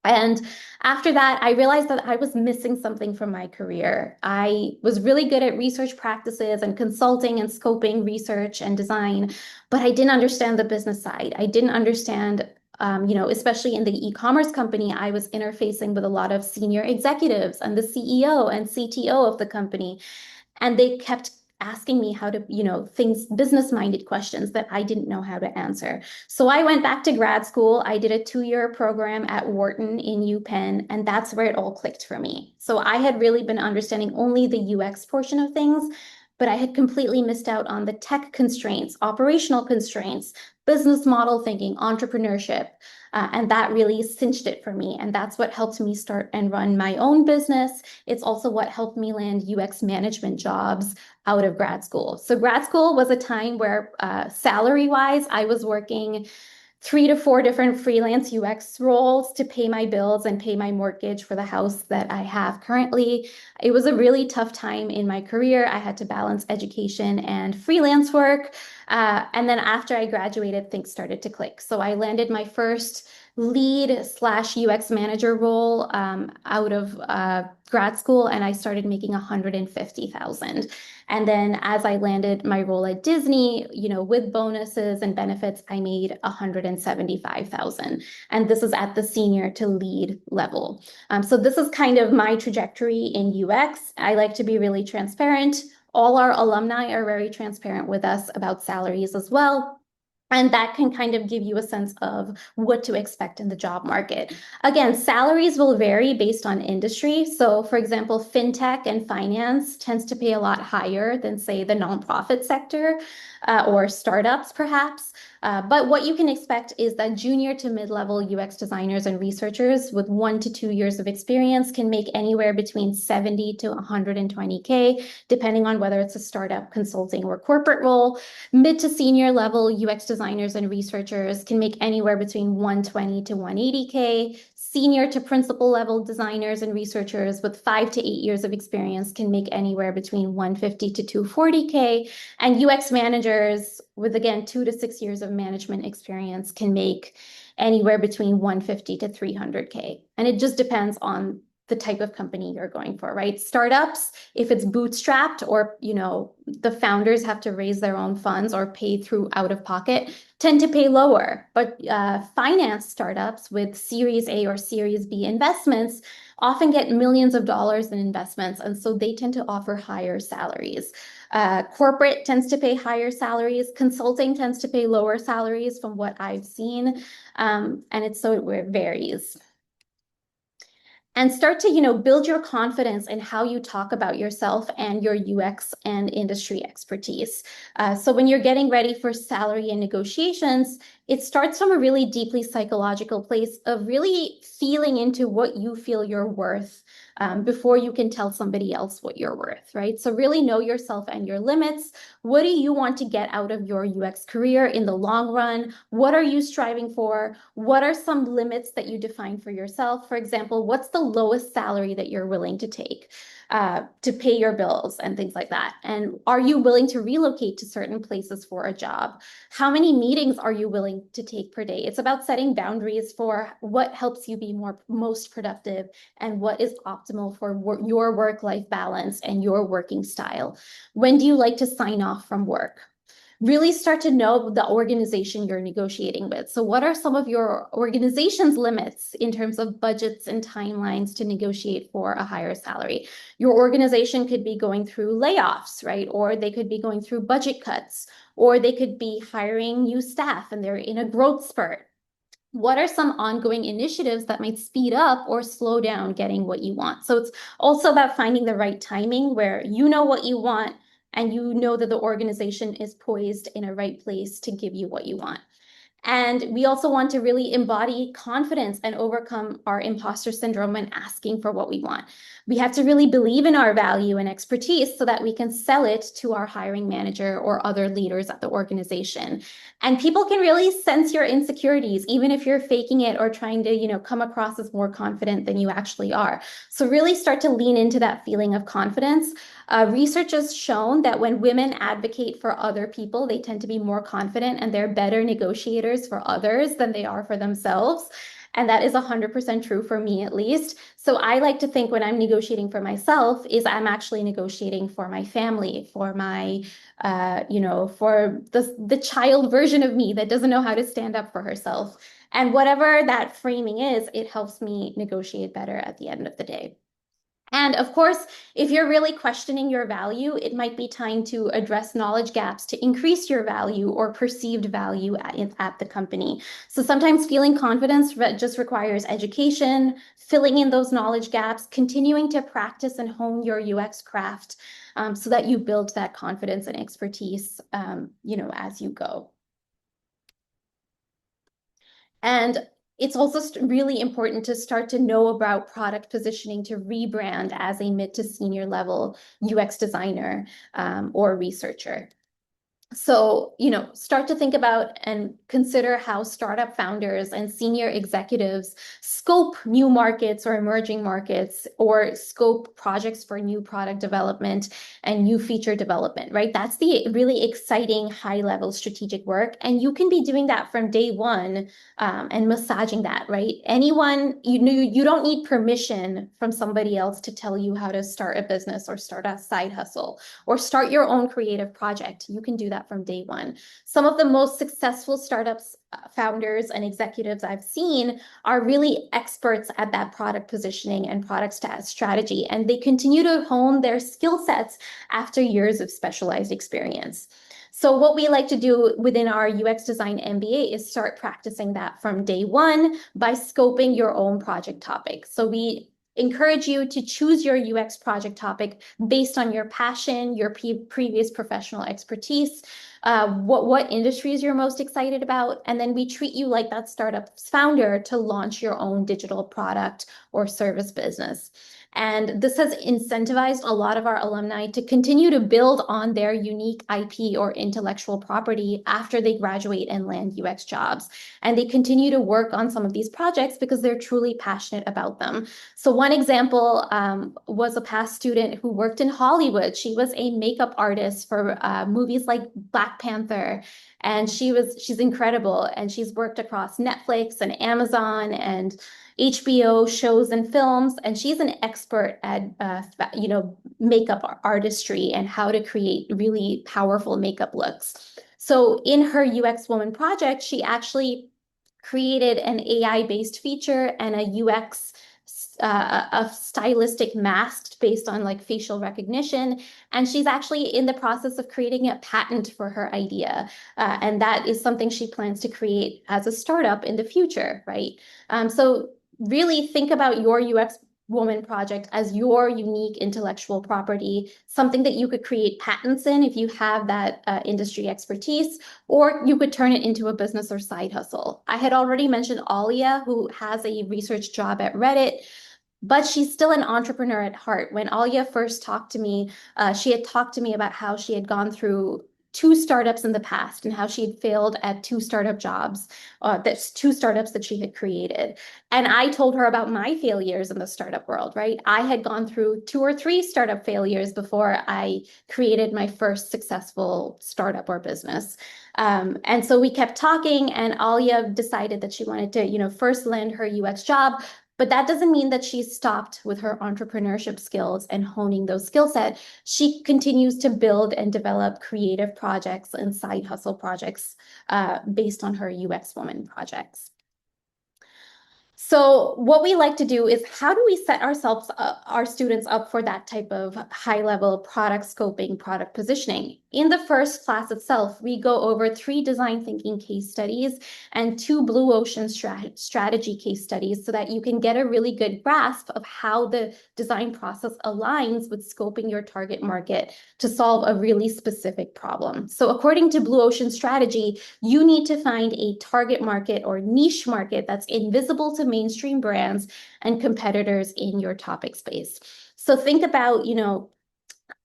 And after that, I realized that I was missing something from my career. I was really good at research practices and consulting and scoping research and design, but I didn't understand the business side. I didn't understand Especially in the e-commerce company, I was interfacing with a lot of senior executives and the CEO and CTO of the company. And they kept asking me how to, business-minded questions that I didn't know how to answer. So I went back to grad school. I did a 2-year program at Wharton in UPenn, and that's where it all clicked for me. So I had really been understanding only the UX portion of things, but I had completely missed out on the tech constraints, operational constraints, business model thinking, entrepreneurship. And that really cinched it for me. And that's what helped me start and run my own business. It's also what helped me land UX management jobs out of grad school. So grad school was a time where salary-wise, I was working 3 to 4 different freelance UX roles to pay my bills and pay my mortgage for the house that I have currently. It was a really tough time in my career. I had to balance education and freelance work. And then after I graduated, things started to click. So I landed my first lead/UX manager role out of grad school, and I started making 150,000. And then as I landed my role at Disney, with bonuses and benefits, I made 175,000. And this is at the senior to lead level. So this is kind of my trajectory in UX. I like to be really transparent. All our alumni are very transparent with us about salaries as well. And that can kind of give you a sense of what to expect in the job market. Again, salaries will vary based on industry. So for example, fintech and finance tends to pay a lot higher than, say, the nonprofit sector or startups, perhaps. But what you can expect is that junior to mid-level UX designers and researchers with 1 to 2 years of experience can make anywhere between 70 to 120K, depending on whether it's a startup, consulting, or corporate role. Mid to senior level UX designers and researchers can make anywhere between 120 to 180K. Senior to principal level designers and researchers with 5 to 8 years of experience can make anywhere between 150 to 240K. And UX managers with, again, 2 to 6 years of management experience can make anywhere between 150 to 300K. And it just depends on the type of company you're going for, right? Startups, if it's bootstrapped or, the founders have to raise their own funds or pay through out of pocket, tend to pay lower. But finance startups with Series A or Series B investments often get millions of dollars in investments. And so they tend to offer higher salaries. Corporate tends to pay higher salaries. Consulting tends to pay lower salaries from what I've seen. And it varies. And start to, build your confidence in how you talk about yourself and your UX and industry expertise. So when you're getting ready for salary and negotiations, it starts from a really deeply psychological place of really feeling into what you feel you're worth before you can tell somebody else what you're worth, right? So really know yourself and your limits. What do you want to get out of your UX career in the long run? What are you striving for? What are some limits that you define for yourself? For example, what's the lowest salary that you're willing to take to pay your bills and things like that? And are you willing to relocate to certain places for a job? How many meetings are you willing to take per day? It's about setting boundaries for what helps you be most productive and what is optimal for your work-life balance and your working style. When do you like to sign off from work? Really start to know the organization you're negotiating with. So what are some of your organization's limits in terms of budgets and timelines to negotiate for a higher salary? Your organization could be going through layoffs, right? Or they could be going through budget cuts, or they could be hiring new staff and they're in a growth spurt. What are some ongoing initiatives that might speed up or slow down getting what you want? So it's also about finding the right timing where you know what you want and you know that the organization is poised in a right place to give you what you want. And we also want to really embody confidence and overcome our imposter syndrome when asking for what we want. We have to really believe in our value and expertise so that we can sell it to our hiring manager or other leaders at the organization. And people can really sense your insecurities, even if you're faking it or trying to, come across as more confident than you actually are. So really start to lean into that feeling of confidence. Research has shown that when women advocate for other people, they tend to be more confident and they're better negotiators for others than they are for themselves. And that is 100% true for me, at least. So I like to think when I'm negotiating for myself is I'm actually negotiating for my family, for my, for the child version of me that doesn't know how to stand up for herself. And whatever that framing is, it helps me negotiate better at the end of the day. And of course, if you're really questioning your value, it might be time to address knowledge gaps to increase your value or perceived value at the company. So sometimes feeling confidence just requires education, filling in those knowledge gaps, continuing to practice and hone your UX craft so that you build that confidence and expertise, as you go. And it's also really important to start to know about product positioning to rebrand as a mid to senior level UX designer or researcher. So, start to think about and consider how startup founders and senior executives scope new markets or emerging markets or scope projects for new product development and new feature development, right? That's the really exciting high level strategic work. And you can be doing that from day one and massaging that, right? Anyone, you don't need permission from somebody else to tell you how to start a business or start a side hustle or start your own creative project. You can do that from day one. Some of the most successful startups, founders, and executives I've seen are really experts at that product positioning and product strategy, and they continue to hone their skill sets after years of specialized experience. So what we like to do within our UX design MBA is start practicing that from day one by scoping your own project topic. So we encourage you to choose your UX project topic based on your passion, your previous professional expertise, what industries you're most excited about, and then we treat you like that startup's founder to launch your own digital product or service business. And this has incentivized a lot of our alumni to continue to build on their unique IP or intellectual property after they graduate and land UX jobs. And they continue to work on some of these projects because they're truly passionate about them. So one example was a past student who worked in Hollywood. She was a makeup artist for movies like Black Panther, and she's incredible. And she's worked across Netflix and Amazon and HBO shows and films, and she's an expert at makeup artistry and how to create really powerful makeup looks. So in her UX Woman project, she actually created an AI-based feature and a UX a stylistic mask based on like facial recognition. And she's actually in the process of creating a patent for her idea. And that is something she plans to create as a startup in the future, right? So really think about your UX Woman project as your unique intellectual property, something that you could create patents in if you have that industry expertise, or you could turn it into a business or side hustle. I had already mentioned Alia, who has a research job at Reddit, but she's still an entrepreneur at heart. When Alia first talked to me, she had talked to me about how she had gone through two startups in the past and how she had failed at two startup jobs, that's two startups that she had created. And I told her about my failures in the startup world, right? I had gone through 2 or 3 startup failures before I created my first successful startup or business. And so we kept talking, and Alia decided that she wanted to, first land her UX job, but that doesn't mean that she's stopped with her entrepreneurship skills and honing those skill sets. She continues to build and develop creative projects and side hustle projects based on her UX Woman projects. So what we like to do is how do we set our students up for that type of high level product scoping, product positioning? In the first class itself, we go over 3 design thinking case studies and 2 blue ocean strategy case studies so that you can get a really good grasp of how the design process aligns with scoping your target market to solve a really specific problem. So according to Blue Ocean Strategy, you need to find a target market or niche market that's invisible to mainstream brands and competitors in your topic space. So think about,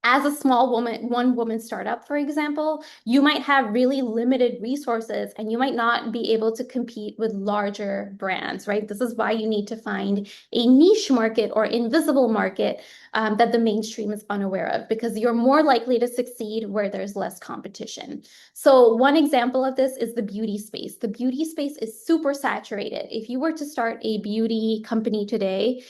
as a small woman, one woman startup, for example, you might have really limited resources and you might not be able to compete with larger brands, right? This is why you need to find a niche market or invisible market that the mainstream is unaware of, because you're more likely to succeed where there's less competition. So one example of this is the beauty space. The beauty space is super saturated. If you were to start a beauty company today,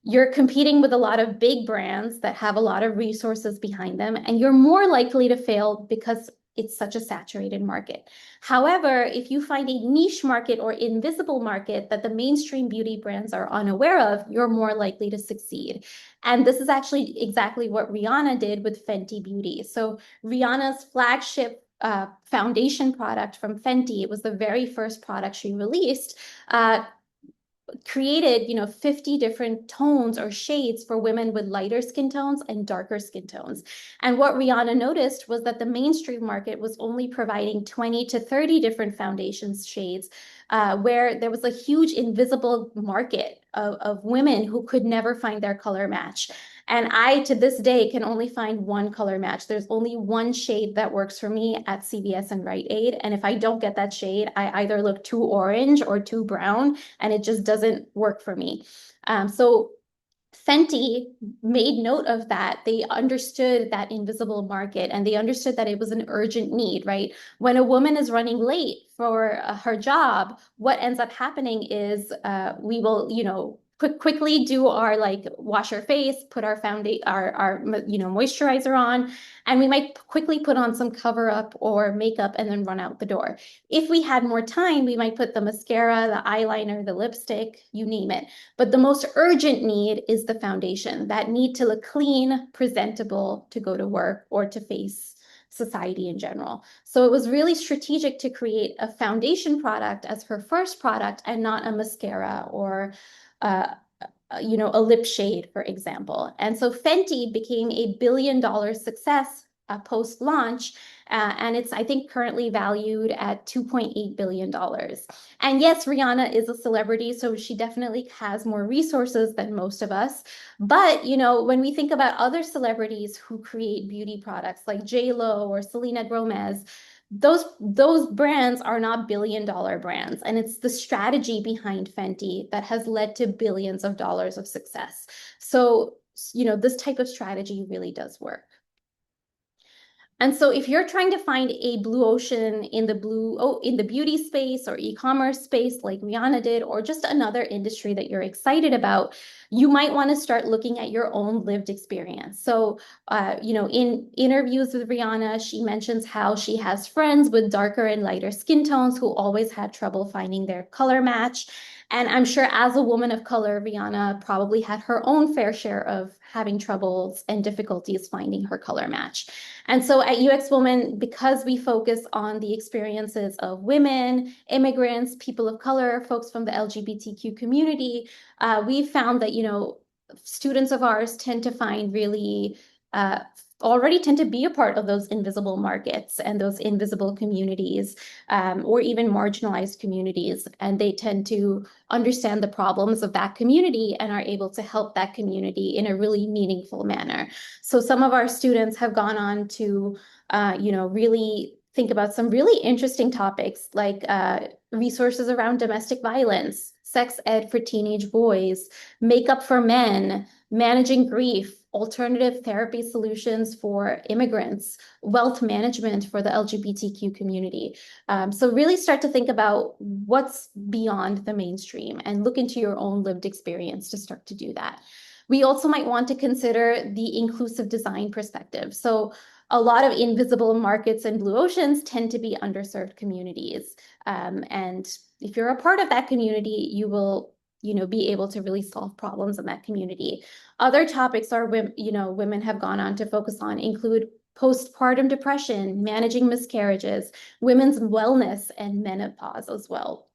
you're competing with a lot of big brands that have a lot of resources behind them, and you're more likely to fail because it's such a saturated market. However, if you find a niche market or invisible market that the mainstream beauty brands are unaware of, you're more likely to succeed. And this is actually exactly what Rihanna did with Fenty Beauty. So Rihanna's flagship foundation product from Fenty, it was the very first product she released, created, 50 different tones or shades for women with lighter skin tones and darker skin tones. And what Rihanna noticed was that the mainstream market was only providing 20 to 30 different foundations shades, where there was a huge invisible market of women who could never find their color match. And I, to this day, can only find one color match. There's only one shade that works for me at CVS and Rite Aid. And if I don't get that shade, I either look too orange or too brown, and it just doesn't work for me. So Fenty made note of that. They understood that invisible market and they understood that it was an urgent need, right? When a woman is running late for her job, what ends up happening is we will, quickly do our like wash our face, put our foundation, our moisturizer on, and we might quickly put on some cover up or makeup and then run out the door. If we had more time, we might put the mascara, the eyeliner, the lipstick, you name it. But the most urgent need is the foundation, that need to look clean, presentable to go to work or to face society in general. So it was really strategic to create a foundation product as her first product and not a mascara or a lip shade, for example. And so Fenty became a billion-dollar success post-launch, and it's, I think, currently valued at $2.8 billion. And yes, Rihanna is a celebrity, so she definitely has more resources than most of us. But, when we think about other celebrities who create beauty products like J.Lo or Selena Gomez, those brands are not billion-dollar brands, and it's the strategy behind Fenty that has led to billions of dollars of success. So, this type of strategy really does work. And so if you're trying to find a blue ocean in the beauty space or e-commerce space like Rihanna did, or just another industry that you're excited about, you might want to start looking at your own lived experience. So, in interviews with Rihanna, she mentions how she has friends with darker and lighter skin tones who always had trouble finding their color match. And I'm sure as a woman of color, Rihanna probably had her own fair share of having troubles and difficulties finding her color match. And so at UX Woman, because we focus on the experiences of women, immigrants, people of color, folks from the LGBTQ community, we've found that, students of ours tend to find really already tend to be a part of those invisible markets and those invisible communities, or even marginalized communities. And they tend to understand the problems of that community and are able to help that community in a really meaningful manner. So some of our students have gone on to, really think about some really interesting topics like resources around domestic violence, sex ed for teenage boys, makeup for men, managing grief, alternative therapy solutions for immigrants, wealth management for the LGBTQ community. So really start to think about what's beyond the mainstream and look into your own lived experience to start to do that. We also might want to consider the inclusive design perspective. So a lot of invisible markets and blue oceans tend to be underserved communities. And if you're a part of that community, you will be able to really solve problems in that community. Other topics are, women have gone on to focus on include postpartum depression, managing miscarriages, women's wellness, and menopause as well.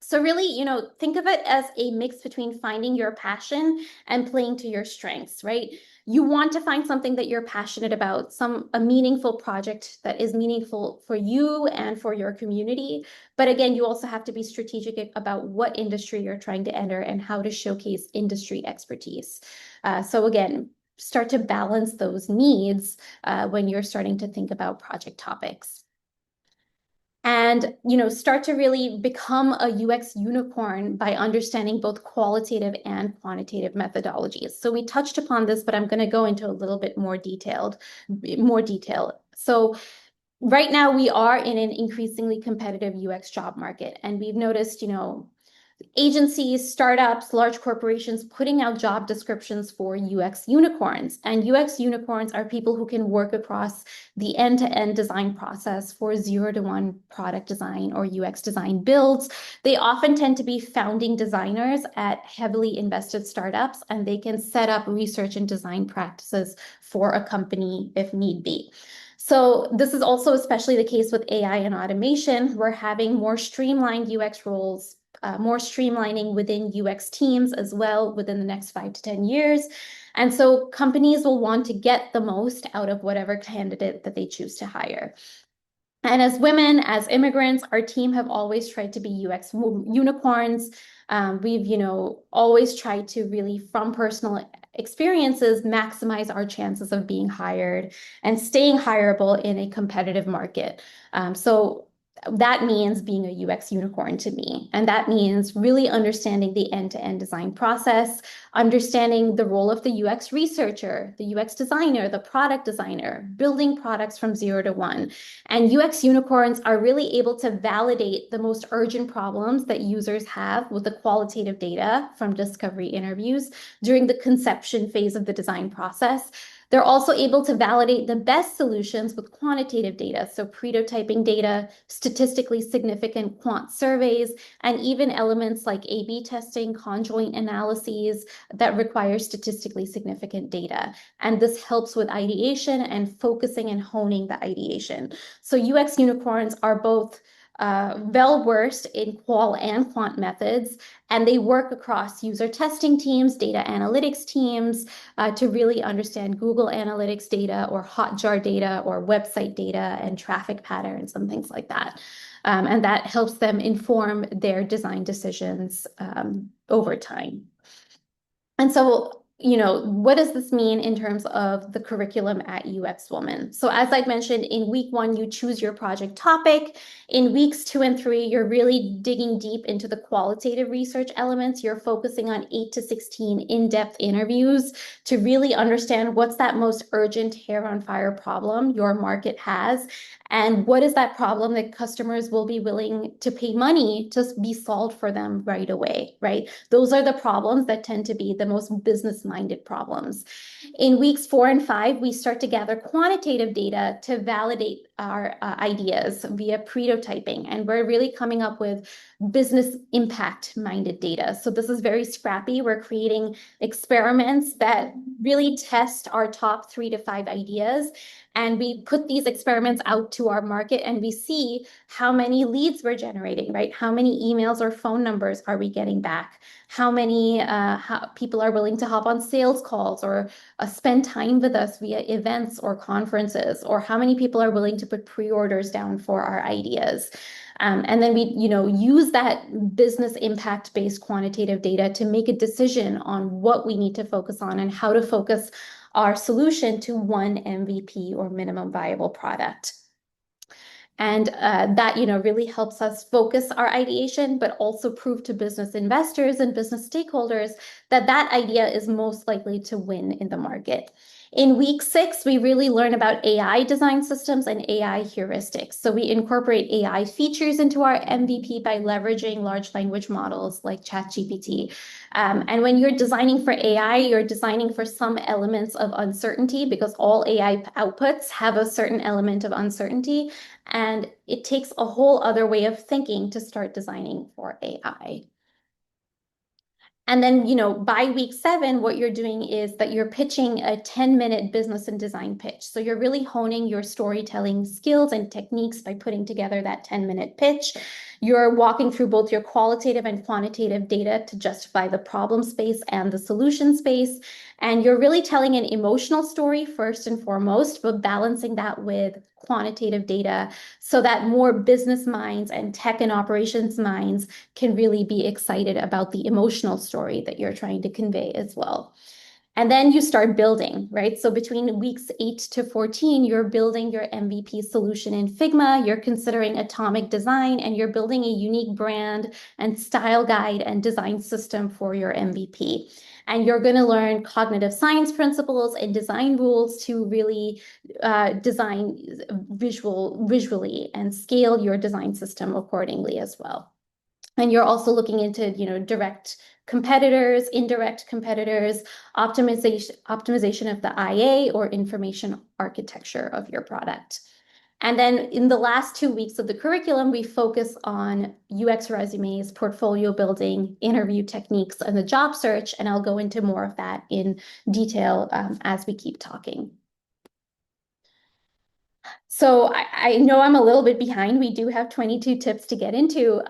So really, think of it as a mix between finding your passion and playing to your strengths, right? You want to find something that you're passionate about, a meaningful project that is meaningful for you and for your community. But again, you also have to be strategic about what industry you're trying to enter and how to showcase industry expertise. So again, start to balance those needs when you're starting to think about project topics. And, start to really become a UX unicorn by understanding both qualitative and quantitative methodologies. So we touched upon this, but I'm going to go into a little bit more detail. So right now we are in an increasingly competitive UX job market, and we've noticed, agencies, startups, large corporations putting out job descriptions for UX unicorns. And UX unicorns are people who can work across the end-to-end design process for 0 to 1 product design or UX design builds. They often tend to be founding designers at heavily invested startups, and they can set up research and design practices for a company if need be. So this is also especially the case with AI and automation. We're having more streamlined UX roles, more streamlining within UX teams as well within the next 5 to 10 years. And so companies will want to get the most out of whatever candidate that they choose to hire. And as women, as immigrants, our team have always tried to be UX unicorns. We've, always tried to really, from personal experiences, maximize our chances of being hired and staying hireable in a competitive market. So that means being a UX unicorn to me. And that means really understanding the end-to-end design process, understanding the role of the UX researcher, the UX designer, the product designer, building products from 0 to 1. And UX unicorns are really able to validate the most urgent problems that users have with the qualitative data from discovery interviews during the conception phase of the design process. They're also able to validate the best solutions with quantitative data, so prototyping data, statistically significant quant surveys, and even elements like A/B testing, conjoint analyses that require statistically significant data. And this helps with ideation and focusing and honing the ideation. So UX unicorns are both well-versed in qual and quant methods, and they work across user testing teams, data analytics teams, to really understand Google Analytics data or Hotjar data or website data and traffic patterns and things like that. And that helps them inform their design decisions over time. And so, what does this mean in terms of the curriculum at UX Woman? So as I mentioned, in week 1, you choose your project topic. In weeks 2 and 3, you're really digging deep into the qualitative research elements. You're focusing on 8 to 16 in-depth interviews to really understand what's that most urgent hair on fire problem your market has, and what is that problem that customers will be willing to pay money to be solved for them right away, right? Those are the problems that tend to be the most business-minded problems. In weeks 4 and 5, we start to gather quantitative data to validate our ideas via prototyping, and we're really coming up with business impact-minded data. So this is very scrappy. We're creating experiments that really test our top 3 to 5 ideas, and we put these experiments out to our market, and we see how many leads we're generating, right? How many emails or phone numbers are we getting back? How many people are willing to hop on sales calls or spend time with us via events or conferences, or how many people are willing to put pre-orders down for our ideas. And then we, use that business impact-based quantitative data to make a decision on what we need to focus on and how to focus our solution to one MVP or minimum viable product. And that, really helps us focus our ideation, but also prove to business investors and business stakeholders that that idea is most likely to win in the market. In week 6, we really learn about AI design systems and AI heuristics. So we incorporate AI features into our MVP by leveraging large language models like ChatGPT. And when you're designing for AI, you're designing for some elements of uncertainty, because all AI outputs have a certain element of uncertainty. And it takes a whole other way of thinking to start designing for AI. And then, by week 7, what you're doing is that you're pitching a 10-minute business and design pitch. So you're really honing your storytelling skills and techniques by putting together that 10-minute pitch. You're walking through both your qualitative and quantitative data to justify the problem space and the solution space. And you're really telling an emotional story first and foremost, but balancing that with quantitative data so that more business minds and tech and operations minds can really be excited about the emotional story that you're trying to convey as well. And then you start building, right? So between weeks 8 to 14, you're building your MVP solution in Figma, you're considering atomic design, and you're building a unique brand and style guide and design system for your MVP. And you're going to learn cognitive science principles and design rules to really design visually and scale your design system accordingly as well. And you're also looking into, direct competitors, indirect competitors, optimization of the IA or information architecture of your product. And then in the last 2 weeks of the curriculum, we focus on UX resumes, portfolio building, interview techniques, and the job search. And I'll go into more of that in detail as we keep talking. So I know I'm a little bit behind. We do have 22 tips to get into,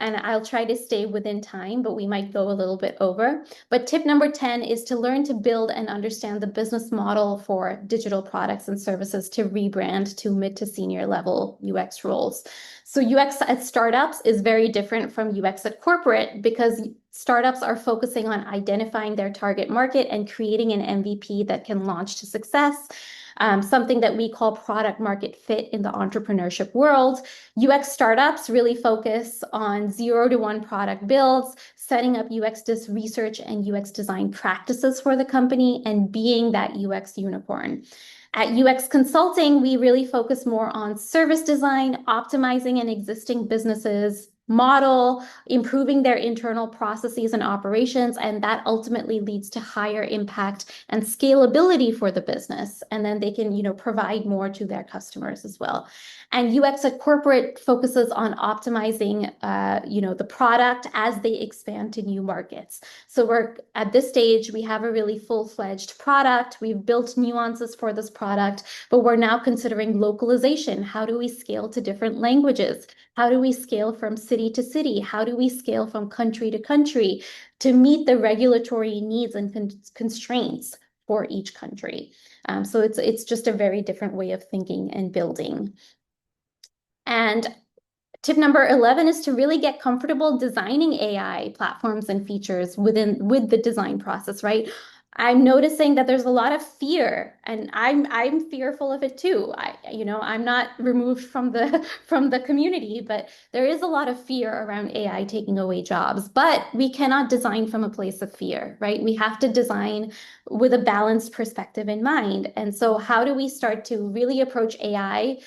and I'll try to stay within time, but we might go a little bit over. But tip number 10 is to learn to build and understand the business model for digital products and services to rebrand to mid to senior level UX roles. So UX at startups is very different from UX at corporate because startups are focusing on identifying their target market and creating an MVP that can launch to success. Something that we call product market fit in the entrepreneurship world. UX startups really focus on 0 to 1 product builds, setting up UX research and UX design practices for the company, and being that UX unicorn. At UX Consulting, we really focus more on service design, optimizing an existing business's model, improving their internal processes and operations, and that ultimately leads to higher impact and scalability for the business. And then they can, provide more to their customers as well. And UX at corporate focuses on optimizing, the product as they expand to new markets. So we're at this stage, we have a really full-fledged product. We've built nuances for this product, but we're now considering localization. How do we scale to different languages? How do we scale from city to city? How do we scale from country to country to meet the regulatory needs and constraints for each country? So it's just a very different way of thinking and building. And tip number 11 is to really get comfortable designing AI platforms and features with the design process, right? I'm noticing that there's a lot of fear, and I'm fearful of it too. I'm not removed from the community, but there is a lot of fear around AI taking away jobs. But we cannot design from a place of fear, right? We have to design with a balanced perspective in mind. And so how do we start to really approach AI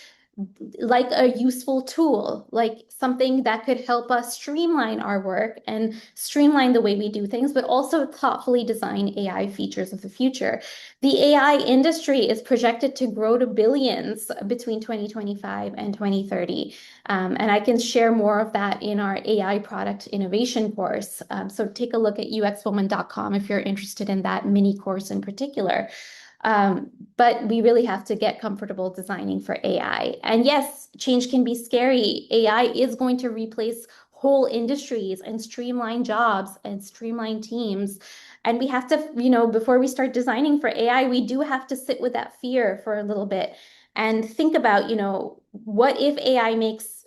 like a useful tool, like something that could help us streamline our work and streamline the way we do things, but also thoughtfully design AI features of the future. The AI industry is projected to grow to billions between 2025 and 2030. And I can share more of that in our AI product innovation course. So take a look at uxwoman.com if you're interested in that mini course in particular. But we really have to get comfortable designing for AI. And yes, change can be scary. AI is going to replace whole industries and streamline jobs and streamline teams. And we have to, before we start designing for AI, we do have to sit with that fear for a little bit and think about, what if AI makes,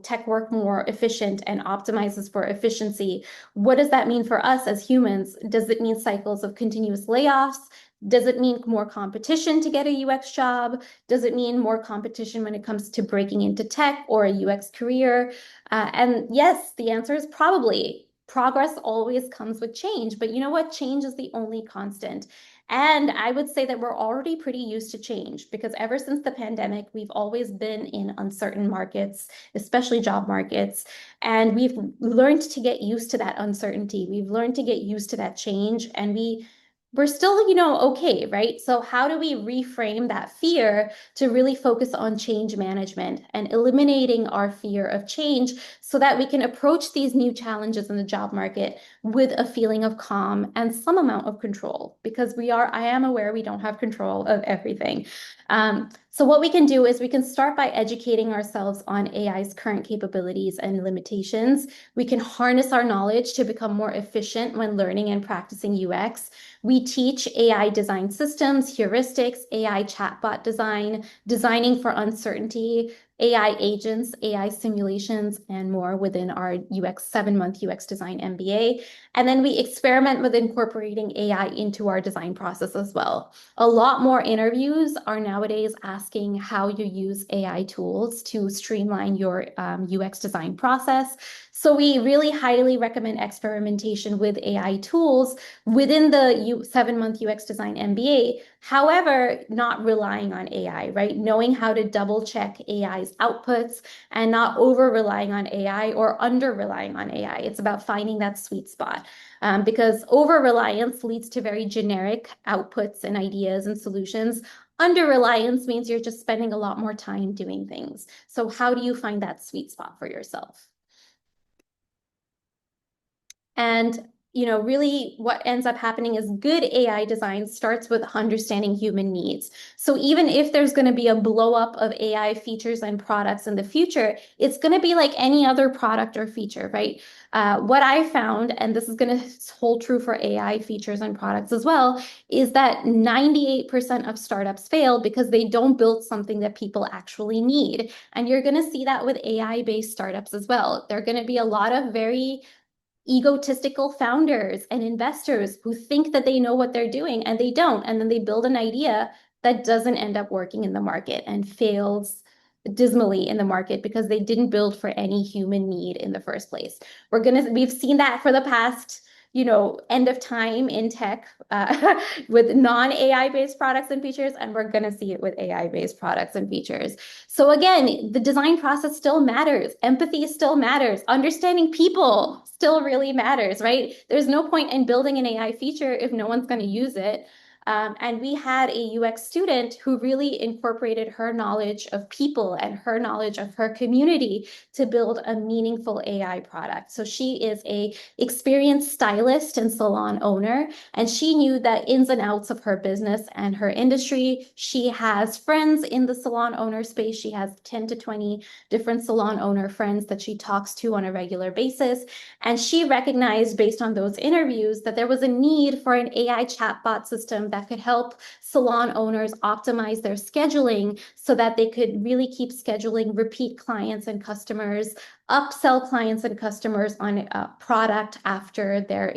tech work more efficient and optimizes for efficiency? What does that mean for us as humans? Does it mean cycles of continuous layoffs? Does it mean more competition to get a UX job? Does it mean more competition when it comes to breaking into tech or a UX career? And yes, the answer is probably. Progress always comes with change, but you know what? Change is the only constant. And I would say that we're already pretty used to change because ever since the pandemic, we've always been in uncertain markets, especially job markets. And we've learned to get used to that uncertainty. We've learned to get used to that change, and we're still, okay, right? So how do we reframe that fear to really focus on change management and eliminating our fear of change so that we can approach these new challenges in the job market with a feeling of calm and some amount of control? Because I am aware we don't have control of everything. So what we can do is we can start by educating ourselves on AI's current capabilities and limitations. We can harness our knowledge to become more efficient when learning and practicing UX. We teach AI design systems, heuristics, AI chatbot design, designing for uncertainty, AI agents, AI simulations, and more within our UX 7-month UX design MBA. And then we experiment with incorporating AI into our design process as well. A lot more interviews are nowadays asking how you use AI tools to streamline your UX design process. So we really highly recommend experimentation with AI tools within the 7-month UX design MBA. However, not relying on AI, right? Knowing how to double check AI's outputs and not over relying on AI or under relying on AI. It's about finding that sweet spot. Because over reliance leads to very generic outputs and ideas and solutions. Under reliance means you're just spending a lot more time doing things. So how do you find that sweet spot for yourself? And really what ends up happening is good AI design starts with understanding human needs. So even if there's going to be a blow up of AI features and products in the future, it's going to be like any other product or feature, right? What I found, and this is going to hold true for AI features and products as well, is that 98% of startups fail because they don't build something that people actually need. And you're going to see that with AI-based startups as well. There are going to be a lot of very egotistical founders and investors who think that they know what they're doing and they don't. And then they build an idea that doesn't end up working in the market and fails dismally in the market because they didn't build for any human need in the first place. We've seen that for the past end of time in tech with non-AI based products and features, and we're going to see it with AI based products and features. So again, the design process still matters. Empathy still matters. Understanding people still really matters, right? There's no point in building an AI feature if no one's going to use it. And we had a UX student who really incorporated her knowledge of people and her knowledge of her community to build a meaningful AI product. So she is a experienced stylist and salon owner, and she knew the ins and outs of her business and her industry. She has friends in the salon owner space. She has 10 to 20 different salon owner friends that she talks to on a regular basis. And she recognized based on those interviews that there was a need for an AI chatbot system that could help salon owners optimize their scheduling so that they could really keep scheduling repeat clients and customers, upsell clients and customers on a product after their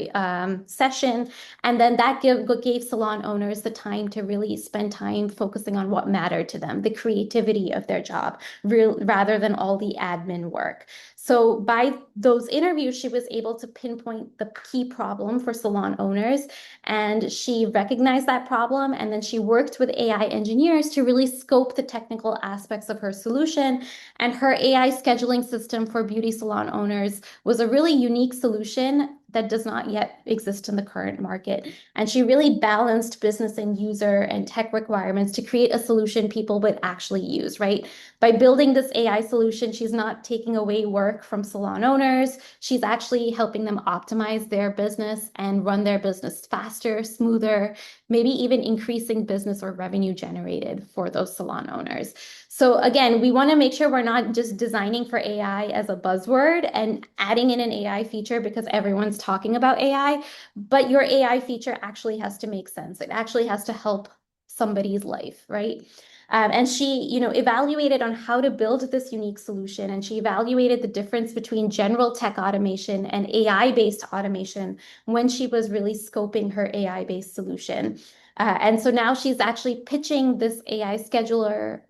session. And then that gave salon owners the time to really spend time focusing on what mattered to them, the creativity of their job, rather than all the admin work. So by those interviews, she was able to pinpoint the key problem for salon owners, and she recognized that problem, and then she worked with AI engineers to really scope the technical aspects of her solution. And her AI scheduling system for beauty salon owners was a really unique solution that does not yet exist in the current market. And she really balanced business and user and tech requirements to create a solution people would actually use, right? By building this AI solution, she's not taking away work from salon owners. She's actually helping them optimize their business and run their business faster, smoother, maybe even increasing business or revenue generated for those salon owners. So again, we want to make sure we're not just designing for AI as a buzzword and adding in an AI feature because everyone's talking about AI, but your AI feature actually has to make sense. It actually has to help somebody's life, right? And she, evaluated on how to build this unique solution, and she evaluated the difference between general tech automation and AI-based automation when she was really scoping her AI-based solution. And so now she's actually pitching this AI scheduler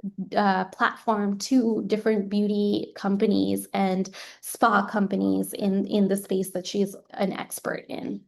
platform to different beauty companies and spa companies in the space that she's an expert in.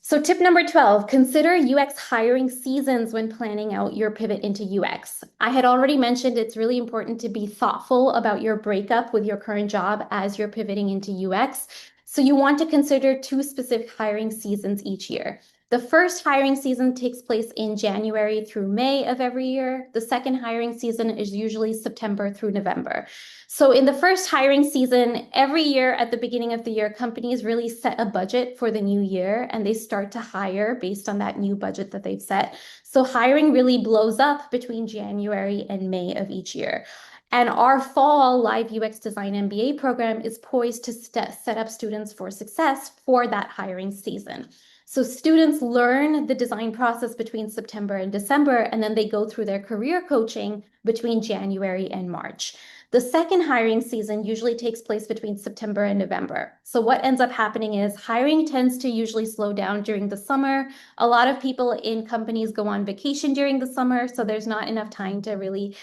So tip number 12, consider UX hiring seasons when planning out your pivot into UX. I had already mentioned it's really important to be thoughtful about your breakup with your current job as you're pivoting into UX. So you want to consider 2 specific hiring seasons each year. The first hiring season takes place in January through May of every year. The second hiring season is usually September through November. So in the first hiring season, every year at the beginning of the year, companies really set a budget for the new year and they start to hire based on that new budget that they've set. So hiring really blows up between January and May of each year. And our fall live UX design MBA program is poised to set up students for success for that hiring season. So students learn the design process between September and December, and then they go through their career coaching between January and March. The second hiring season usually takes place between September and November. So what ends up happening is hiring tends to usually slow down during the summer. A lot of people in companies go on vacation during the summer, so there's not enough time to really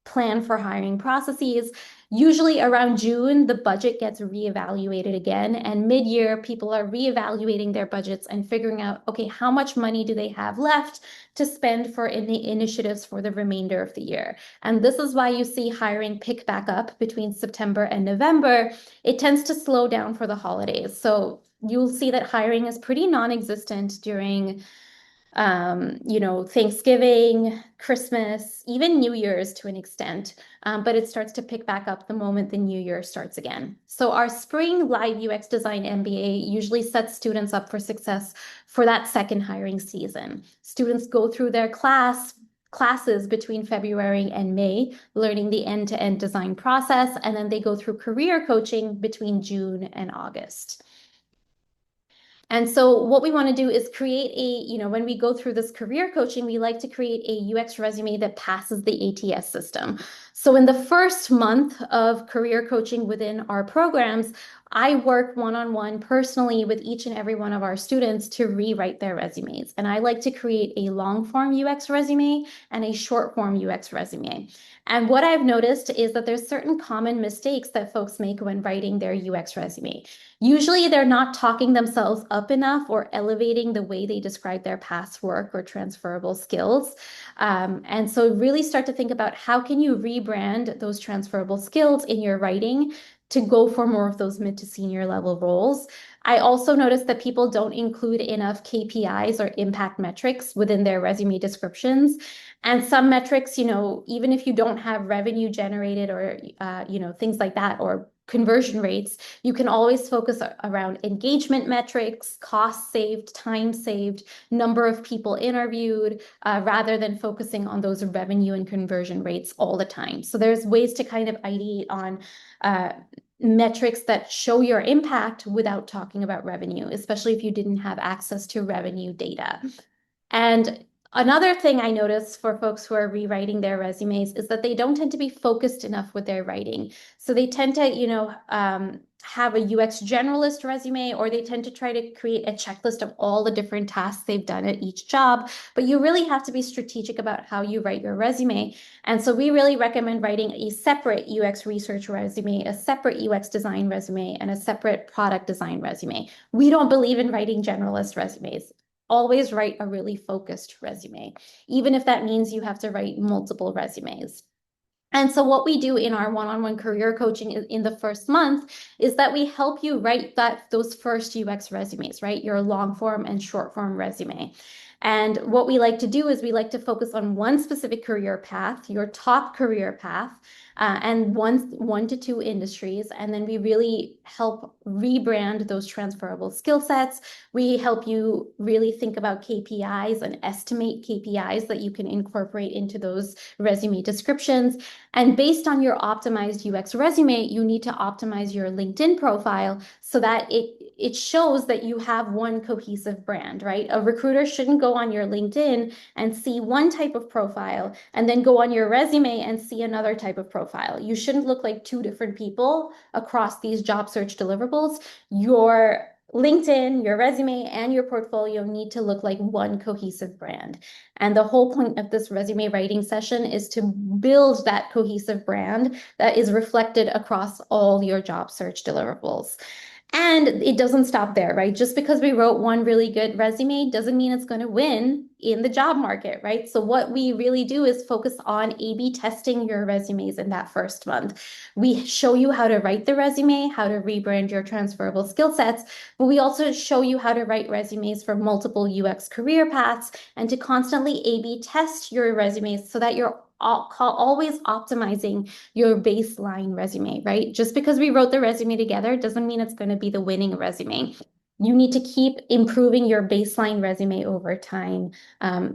plan for hiring processes. Usually around June, the budget gets reevaluated again, and mid-year, people are reevaluating their budgets and figuring out, okay, how much money do they have left to spend for the initiatives for the remainder of the year? And this is why you see hiring pick back up between September and November. It tends to slow down for the holidays. So you'll see that hiring is pretty non-existent during Thanksgiving, Christmas, even New Year's to an extent, but it starts to pick back up the moment the new year starts again. So our spring live UX design MBA usually sets students up for success for that second hiring season. Students go through their classes between February and May, learning the end-to-end design process, and then they go through career coaching between June and August. And so what we want to do is create when we go through this career coaching, we like to create a UX resume that passes the ATS system. So in the first month of career coaching within our programs, I work one-on-one personally with each and every one of our students to rewrite their resumes. And I like to create a long-form UX resume and a short-form UX resume. And what I've noticed is that there's certain common mistakes that folks make when writing their UX resume. Usually they're not talking themselves up enough or elevating the way they describe their past work or transferable skills. And so really start to think about how can you rebrand those transferable skills in your writing to go for more of those mid to senior level roles. I also noticed that people don't include enough KPIs or impact metrics within their resume descriptions. And some metrics, even if you don't have revenue generated or, things like that, or conversion rates, you can always focus around engagement metrics, cost saved, time saved, number of people interviewed, rather than focusing on those revenue and conversion rates all the time. So there's ways to kind of ideate on metrics that show your impact without talking about revenue, especially if you didn't have access to revenue data. And another thing I notice for folks who are rewriting their resumes is that they don't tend to be focused enough with their writing. So they tend to, have a UX generalist resume, or they tend to try to create a checklist of all the different tasks they've done at each job. But you really have to be strategic about how you write your resume. And so we really recommend writing a separate UX research resume, a separate UX design resume, and a separate product design resume. We don't believe in writing generalist resumes. Always write a really focused resume, even if that means you have to write multiple resumes. And so what we do in our one-on-one career coaching in the first month is that we help you write those first UX resumes, right? Your long form and short form resume. And what we like to do is we like to focus on one specific career path, your top career path, and one to two industries. And then we really help rebrand those transferable skill sets. We help you really think about KPIs and estimate KPIs that you can incorporate into those resume descriptions. And based on your optimized UX resume, you need to optimize your LinkedIn profile so that it shows that you have one cohesive brand, right? A recruiter shouldn't go on your LinkedIn and see one type of profile and then go on your resume and see another type of profile. You shouldn't look like two different people across these job search deliverables. Your LinkedIn, your resume, and your portfolio need to look like one cohesive brand. And the whole point of this resume writing session is to build that cohesive brand that is reflected across all your job search deliverables. And it doesn't stop there, right? Just because we wrote one really good resume doesn't mean it's going to win in the job market, right? So what we really do is focus on A/B testing your resumes in that first month. We show you how to write the resume, how to rebrand your transferable skill sets, but we also show you how to write resumes for multiple UX career paths and to constantly A/B test your resumes so that you're always optimizing your baseline resume, right? Just because we wrote the resume together doesn't mean it's going to be the winning resume. You need to keep improving your baseline resume over time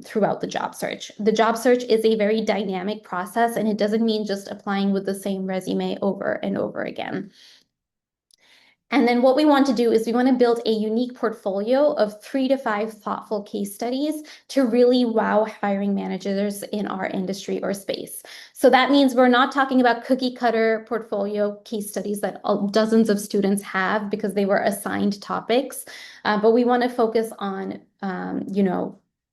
throughout the job search. The job search is a very dynamic process, and it doesn't mean just applying with the same resume over and over again. And then what we want to do is we want to build a unique portfolio of 3 to 5 thoughtful case studies to really wow hiring managers in our industry or space. So that means we're not talking about cookie cutter portfolio case studies that dozens of students have because they were assigned topics, but we want to focus on,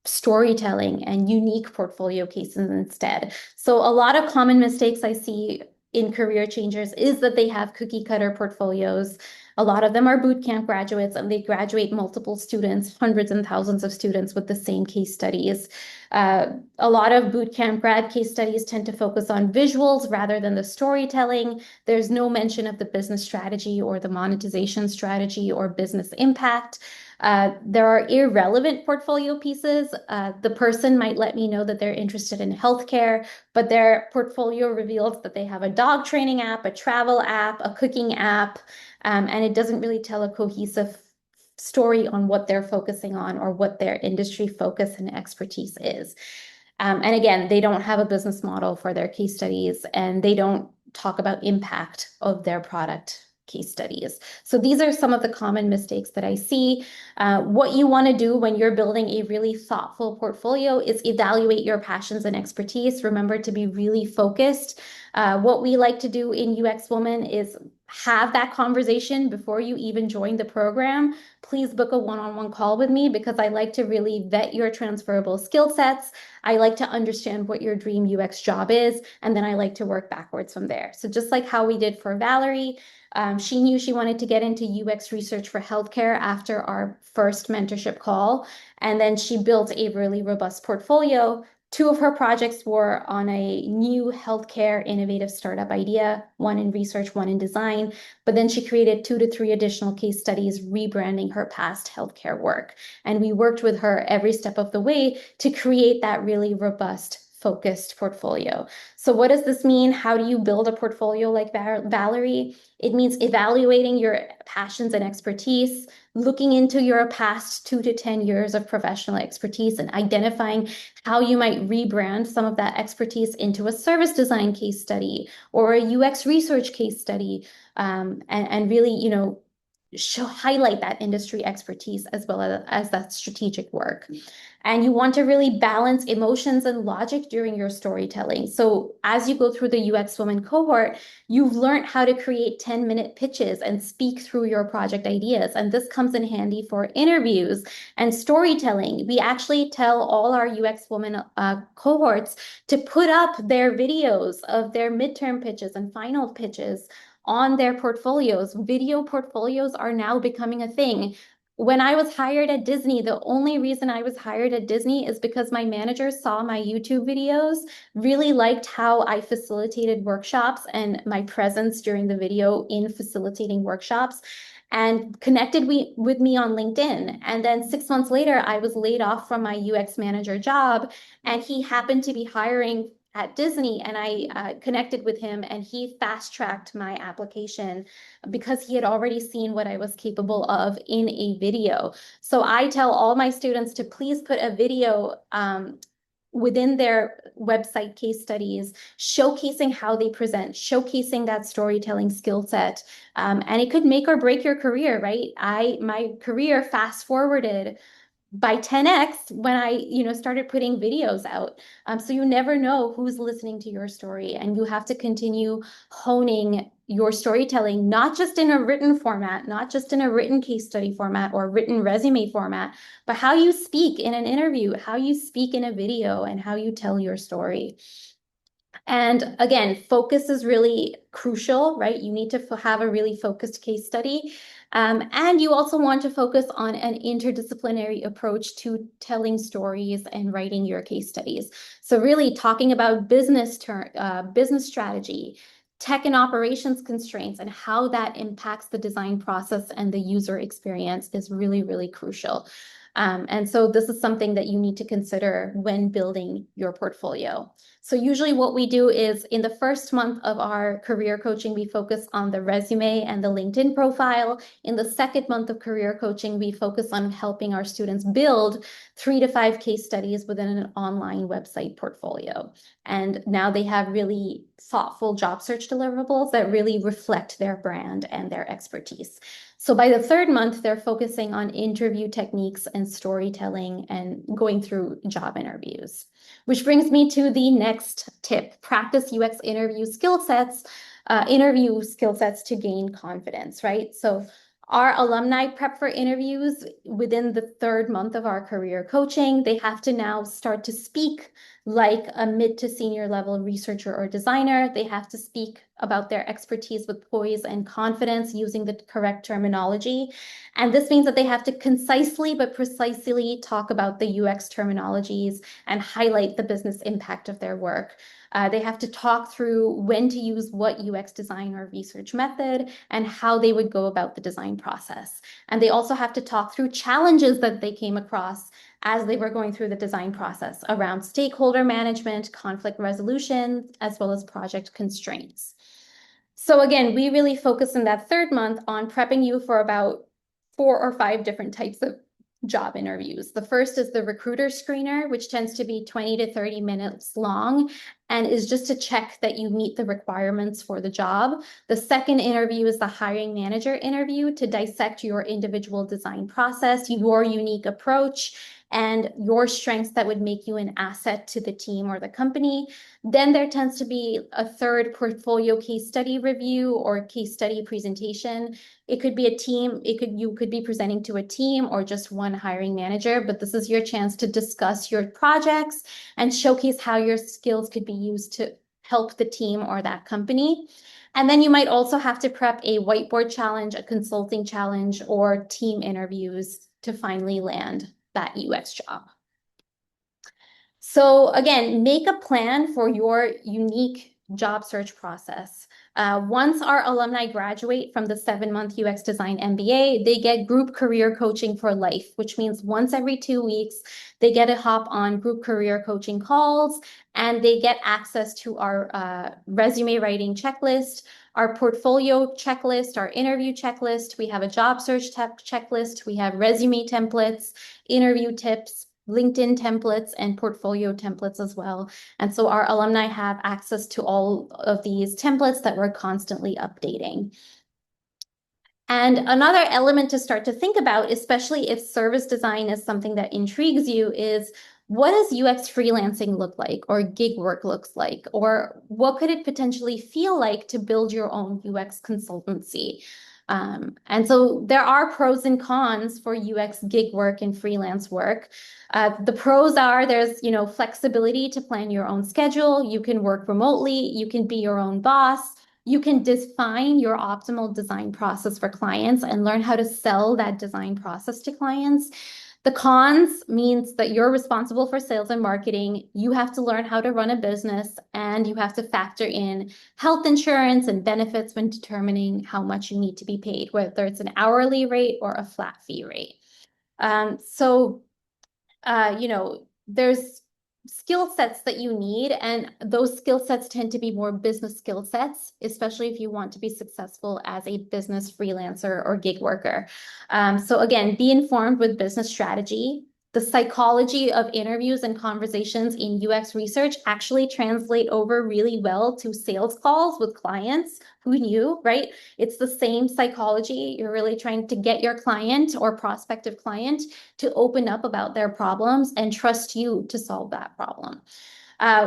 storytelling and unique portfolio cases instead. So a lot of common mistakes I see in career changers is that they have cookie cutter portfolios. A lot of them are boot camp graduates and they graduate multiple students, hundreds and thousands of students with the same case studies. A lot of boot camp grad case studies tend to focus on visuals rather than the storytelling. There's no mention of the business strategy or the monetization strategy or business impact. There are irrelevant portfolio pieces. The person might let me know that they're interested in healthcare, but their portfolio reveals that they have a dog training app, a travel app, a cooking app, and it doesn't really tell a cohesive story on what they're focusing on or what their industry focus and expertise is. And again, they don't have a business model for their case studies and they don't talk about impact of their product case studies. So these are some of the common mistakes that I see. What you want to do when you're building a really thoughtful portfolio is evaluate your passions and expertise. Remember to be really focused. What we like to do in UX Woman is have that conversation before you even join the program. Please book a one-on-one call with me because I like to really vet your transferable skill sets. I like to understand what your dream UX job is, and then I like to work backwards from there. So just like how we did for Valerie, she knew she wanted to get into UX research for healthcare after our first mentorship call, and then she built a really robust portfolio. 2 of her projects were on a new healthcare innovative startup idea, one in research, one in design. But then she created 2 to 3 additional case studies, rebranding her past healthcare work. And we worked with her every step of the way to create that really robust, focused portfolio. So what does this mean? How do you build a portfolio like Valerie? It means evaluating your passions and expertise, looking into your past 2 to 10 years of professional expertise and identifying how you might rebrand some of that expertise into a service design case study or a UX research case study, and really, highlight that industry expertise as well as that strategic work. And you want to really balance emotions and logic during your storytelling. So as you go through the UX Woman cohort, you've learned how to create 10-minute pitches and speak through your project ideas. And this comes in handy for interviews and storytelling. We actually tell all our UX Woman cohorts to put up their videos of their midterm pitches and final pitches on their portfolios. Video portfolios are now becoming a thing. When I was hired at Disney, the only reason I was hired at Disney is because my manager saw my YouTube videos, really liked how I facilitated workshops and my presence during the video in facilitating workshops, and connected with me on LinkedIn. And then 6 months later, I was laid off from my UX manager job, and he happened to be hiring at Disney, and I connected with him, and he fast-tracked my application because he had already seen what I was capable of in a video. So I tell all my students to please put a video within their website case studies, showcasing how they present, showcasing that storytelling skill set. And it could make or break your career, right? My career fast forwarded by 10x when I, started putting videos out. So you never know who's listening to your story, and you have to continue honing your storytelling, not just in a written format, not just in a written case study format or written resume format, but how you speak in an interview, how you speak in a video, and how you tell your story. And again, focus is really crucial, right? You need to have a really focused case study. And you also want to focus on an interdisciplinary approach to telling stories and writing your case studies. So really talking about business strategy, tech and operations constraints, and how that impacts the design process and the user experience is really, really crucial. And so this is something that you need to consider when building your portfolio. So usually what we do is in the first month of our career coaching, we focus on the resume and the LinkedIn profile. In the second month of career coaching, we focus on helping our students build 3 to 5 case studies within an online website portfolio. And now they have really thoughtful job search deliverables that really reflect their brand and their expertise. So by the third month, they're focusing on interview techniques and storytelling and going through job interviews. Which brings me to the next tip: practice UX interview skill sets to gain confidence, right? So our alumni prep for interviews within the third month of our career coaching. They have to now start to speak like a mid to senior level researcher or designer. They have to speak about their expertise with poise and confidence using the correct terminology. And this means that they have to concisely but precisely talk about the UX terminologies and highlight the business impact of their work. They have to talk through when to use what UX design or research method and how they would go about the design process. And they also have to talk through challenges that they came across as they were going through the design process around stakeholder management, conflict resolution, as well as project constraints. So again, we really focus in that third month on prepping you for about 4 or 5 different types of job interviews. The first is the recruiter screener, which tends to be 20 to 30 minutes long and is just to check that you meet the requirements for the job. The second interview is the hiring manager interview to dissect your individual design process, your unique approach, and your strengths that would make you an asset to the team or the company. Then there tends to be a third portfolio case study review or case study presentation. It could be a team, you could be presenting to a team or just one hiring manager, but this is your chance to discuss your projects and showcase how your skills could be used to help the team or that company. And then you might also have to prep a whiteboard challenge, a consulting challenge, or team interviews to finally land that UX job. So again, make a plan for your unique job search process. Once our alumni graduate from the 7-month UX Design MBA, they get group career coaching for life, which means once every 2 weeks, they get to hop on group career coaching calls, and they get access to our resume writing checklist, our portfolio checklist, our interview checklist. We have a job search checklist. We have resume templates, interview tips, LinkedIn templates, and portfolio templates as well. And so our alumni have access to all of these templates that we're constantly updating. And another element to start to think about, especially if service design is something that intrigues you, is what does UX freelancing look like, or gig work looks like, or what could it potentially feel like to build your own UX consultancy? And so there are pros and cons for UX gig work and freelance work. The pros are there's, flexibility to plan your own schedule. You can work remotely. You can be your own boss. You can define your optimal design process for clients and learn how to sell that design process to clients. The cons means that you're responsible for sales and marketing. You have to learn how to run a business, and you have to factor in health insurance and benefits when determining how much you need to be paid, whether it's an hourly rate or a flat fee rate. There's skill sets that you need, and those skill sets tend to be more business skill sets, especially if you want to be successful as a business freelancer or gig worker. So again, be informed with business strategy. The psychology of interviews and conversations in UX research actually translate over really well to sales calls with clients. Who knew, right? It's the same psychology. You're really trying to get your client or prospective client to open up about their problems and trust you to solve that problem.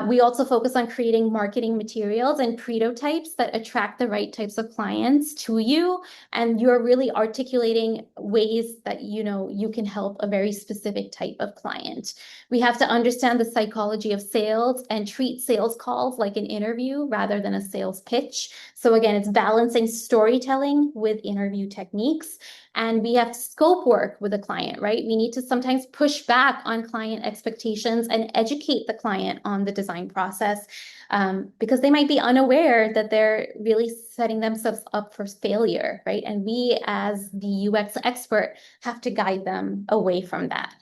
We also focus on creating marketing materials and prototypes that attract the right types of clients to you, and you're really articulating ways that you can help a very specific type of client. We have to understand the psychology of sales and treat sales calls like an interview rather than a sales pitch. So again, it's balancing storytelling with interview techniques. And we have to scope work with a client, right? We need to sometimes push back on client expectations and educate the client on on the design process, because they might be unaware that they're really setting themselves up for failure, right? And we, as the UX expert, have to guide them away from that.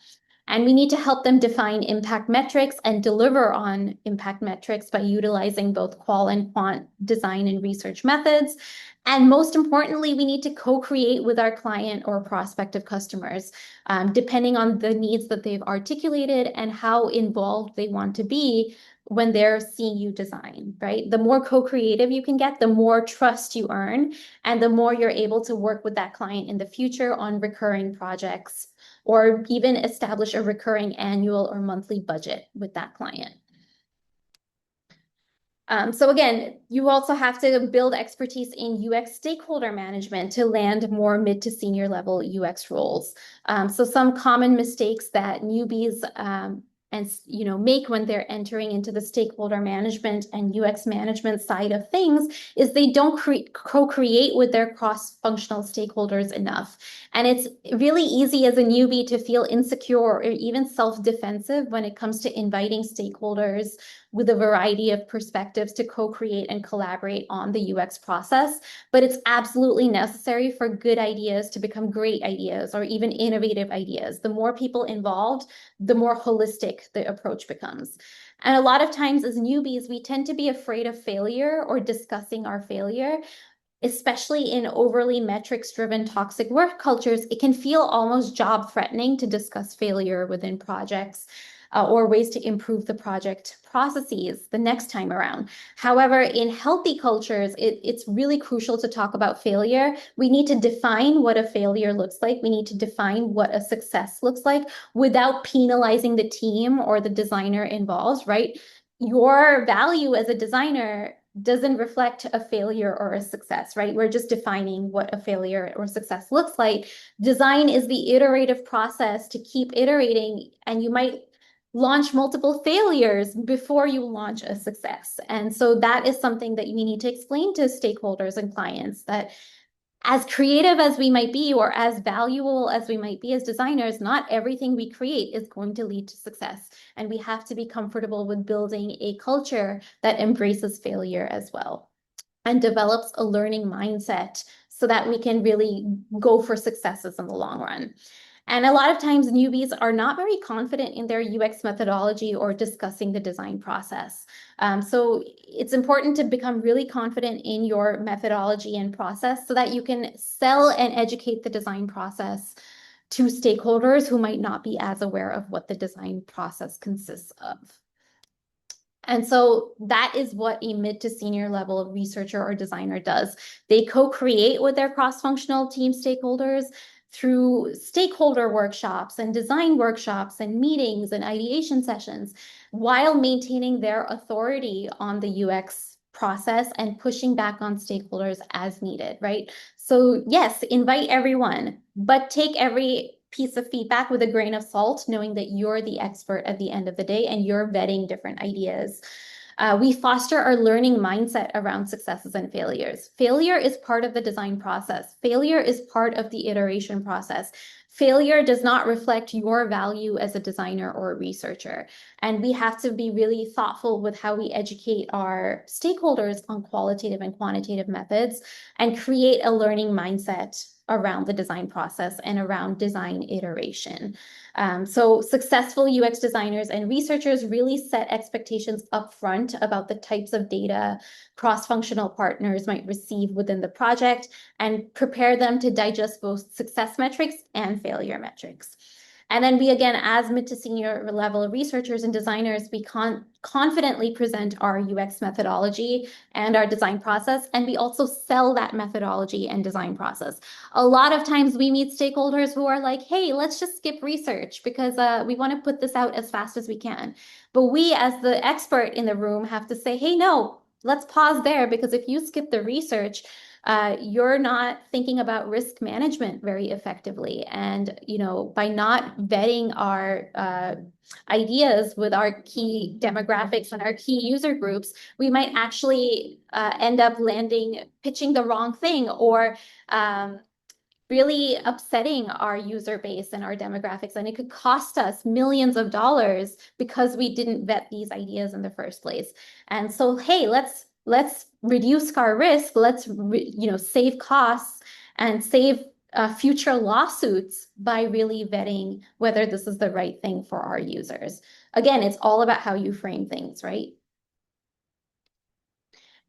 And we need to help them define impact metrics and deliver on impact metrics by utilizing both qual and quant design and research methods. And most importantly, we need to co-create with our client or prospective customers, depending on the needs that they've articulated and how involved they want to be when they're seeing you design, right? The more co-creative you can get, the more trust you earn, and the more you're able to work with that client in the future on recurring projects, or even establish a recurring annual or monthly budget with that client. So again, you also have to build expertise in UX stakeholder management to land more mid to senior level UX roles. So some common mistakes that newbies make when they're entering into the stakeholder management and UX management side of things is they don't co-create with their cross-functional stakeholders enough. And it's really easy as a newbie to feel insecure or even self-defensive when it comes to inviting stakeholders with a variety of perspectives to co-create and collaborate on the UX process. But it's absolutely necessary for good ideas to become great ideas or even innovative ideas. The more people involved, the more holistic the approach becomes. And a lot of times as newbies, we tend to be afraid of failure or discussing our failure. Especially in overly metrics-driven toxic work cultures, it can feel almost job-threatening to discuss failure within projects or ways to improve the project processes the next time around. However, in healthy cultures, it's really crucial to talk about failure. We need to define what a failure looks like. We need to define what a success looks like without penalizing the team or the designer involved, right? Your value as a designer doesn't reflect a failure or a success, right? We're just defining what a failure or success looks like. Design is the iterative process to keep iterating, and you might launch multiple failures before you launch a success. And so that is something that we need to explain to stakeholders and clients, that as creative as we might be or as valuable as we might be as designers, not everything we create is going to lead to success. And we have to be comfortable with building a culture that embraces failure as well and develops a learning mindset so that we can really go for successes in the long run. And a lot of times newbies are not very confident in their UX methodology or discussing the design process. So it's important to become really confident in your methodology and process so that you can sell and educate the design process to stakeholders who might not be as aware of what the design process consists of. And so that is what a mid to senior level researcher or designer does. They co-create with their cross-functional team stakeholders through stakeholder workshops and design workshops and meetings and ideation sessions, while maintaining their authority on the UX process and pushing back on stakeholders as needed, right? So yes, invite everyone, but take every piece of feedback with a grain of salt, knowing that you're the expert at the end of the day and you're vetting different ideas. We foster our learning mindset around successes and failures. Failure is part of the design process. Failure is part of the iteration process. Failure does not reflect your value as a designer or a researcher. And we have to be really thoughtful with how we educate our stakeholders on qualitative and quantitative methods and create a learning mindset around the design process and around design iteration. So successful UX designers and researchers really set expectations upfront about the types of data cross-functional partners might receive within the project and prepare them to digest both success metrics and failure metrics. And then we, again, as mid to senior level researchers and designers, we confidently present our UX methodology and our design process, and we also sell that methodology and design process. A lot of times we meet stakeholders who are like, hey, let's just skip research because we want to put this out as fast as we can. But we, as the expert in the room, have to say, hey, no, let's pause there, because if you skip the research, you're not thinking about risk management very effectively. And, by not vetting our ideas with our key demographics and our key user groups, we might actually end up pitching the wrong thing, or really upsetting our user base and our demographics, and it could cost us millions of dollars because we didn't vet these ideas in the first place. And so, hey, let's reduce our risk. Let's save costs and save future lawsuits by really vetting whether this is the right thing for our users. Again, it's all about how you frame things, right?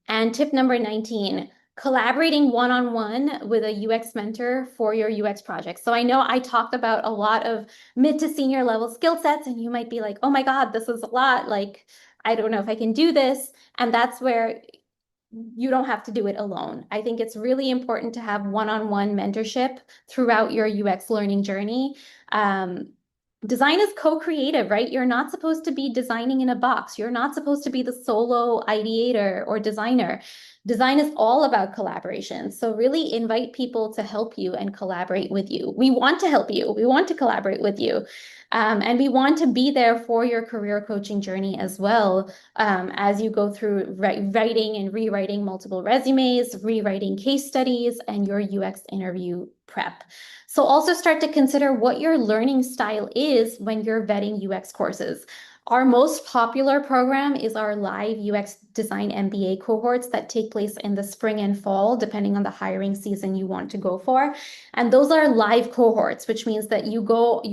And tip number 19, collaborating one-on-one with a UX mentor for your UX project. So I know I talked about a lot of mid to senior level skill sets, and you might be like, oh my God, this is a lot. Like, I don't know if I can do this. And that's where you don't have to do it alone. I think it's really important to have one-on-one mentorship throughout your UX learning journey. Um, Design is co-creative, right? You're not supposed to be designing in a box. You're not supposed to be the solo ideator or designer. Design is all about collaboration. So really invite people to help you and collaborate with you. We want to help you. We want to collaborate with you. And we want to be there for your career coaching journey as well, as you go through writing and rewriting multiple resumes, rewriting case studies, and your UX interview prep. So also start to consider what your learning style is when you're vetting UX courses. Our most popular program is our live UX design MBA cohorts that take place in the spring and fall, depending on the hiring season you want to go for. And those are live cohorts, which means that you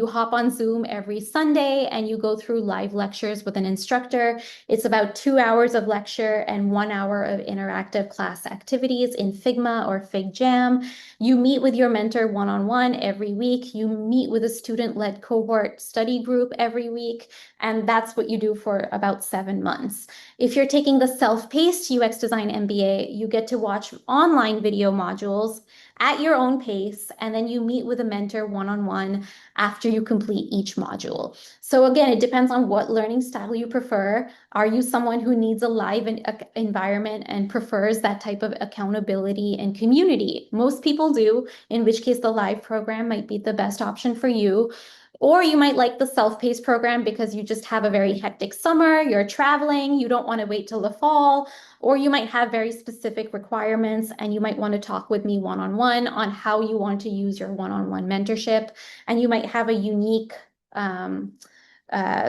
hop on Zoom every Sunday and you go through live lectures with an instructor. It's about 2 hours of lecture and 1 hour of interactive class activities in Figma or FigJam. You meet with your mentor one-on-one every week. You meet with a student-led cohort study group every week, and that's what you do for about 7 months. If you're taking the self-paced UX Design MBA, you get to watch online video modules at your own pace, and then you meet with a mentor one-on-one after you complete each module. So again, it depends on what learning style you prefer. Are you someone who needs a live environment and prefers that type of accountability and community? Most people do, in which case the live program might be the best option for you. Or you might like the self-paced program because you just have a very hectic summer, you're traveling, you don't want to wait till the fall, or you might have very specific requirements and you might want to talk with me one-on-one on how you want to use your one-on-one mentorship. And you might have a unique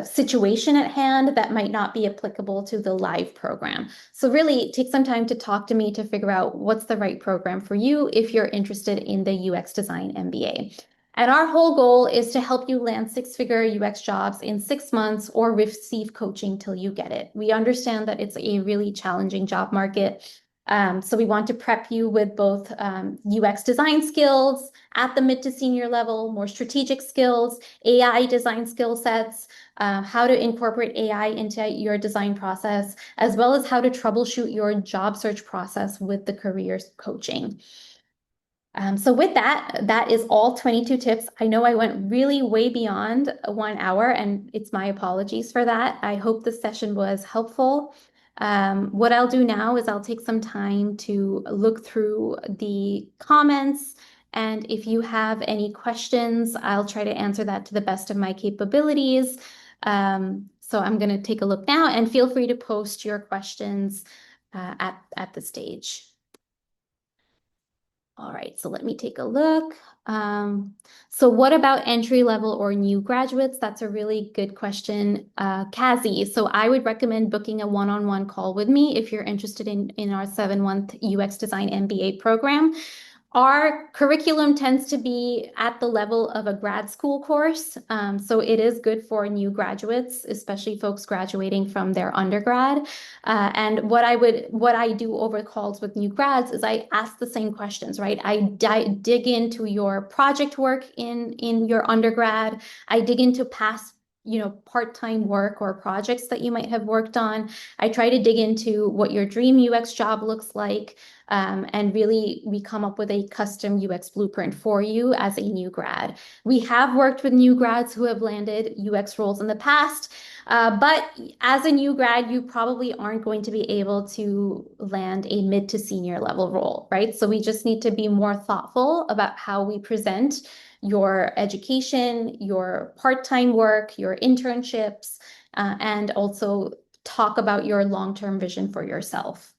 situation at hand that might not be applicable to the live program. So really take some time to talk to me to figure out what's the right program for you if you're interested in the UX Design MBA. And our whole goal is to help you land six-figure UX jobs in 6 months or receive coaching till you get it. We understand that it's a really challenging job market. So we want to prep you with both UX design skills at the mid to senior level, more strategic skills, AI design skill sets, how to incorporate AI into your design process, as well as how to troubleshoot your job search process with the careers coaching. So with that, that is all 22 tips. I know I went really way beyond 1 hour, and it's my apologies for that. I hope this session was helpful. What I'll do now is I'll take some time to look through the comments, and if you have any questions, I'll try to answer that to the best of my capabilities. So I'm going to take a look now, and feel free to post your questions at the stage. All right, so let me take a look. So what about entry level or new graduates? That's a really good question, Kazi. So I would recommend booking a one-on-one call with me if you're interested in our 7-month UX Design MBA program. Our curriculum tends to be at the level of a grad school course. So it is good for new graduates, especially folks graduating from their undergrad. And what I do over calls with new grads is I ask the same questions, right? I dig into your project work in your undergrad. I dig into past part-time work or projects that you might have worked on. I try to dig into what your dream UX job looks like. And really, we come up with a custom UX blueprint for you as a new grad. We have worked with new grads who have landed UX roles in the past, but as a new grad, you probably aren't going to be able to land a mid to senior level role, right? So we just need to be more thoughtful about how we present your education, your part-time work, your internships, and also talk about your long-term vision for yourself.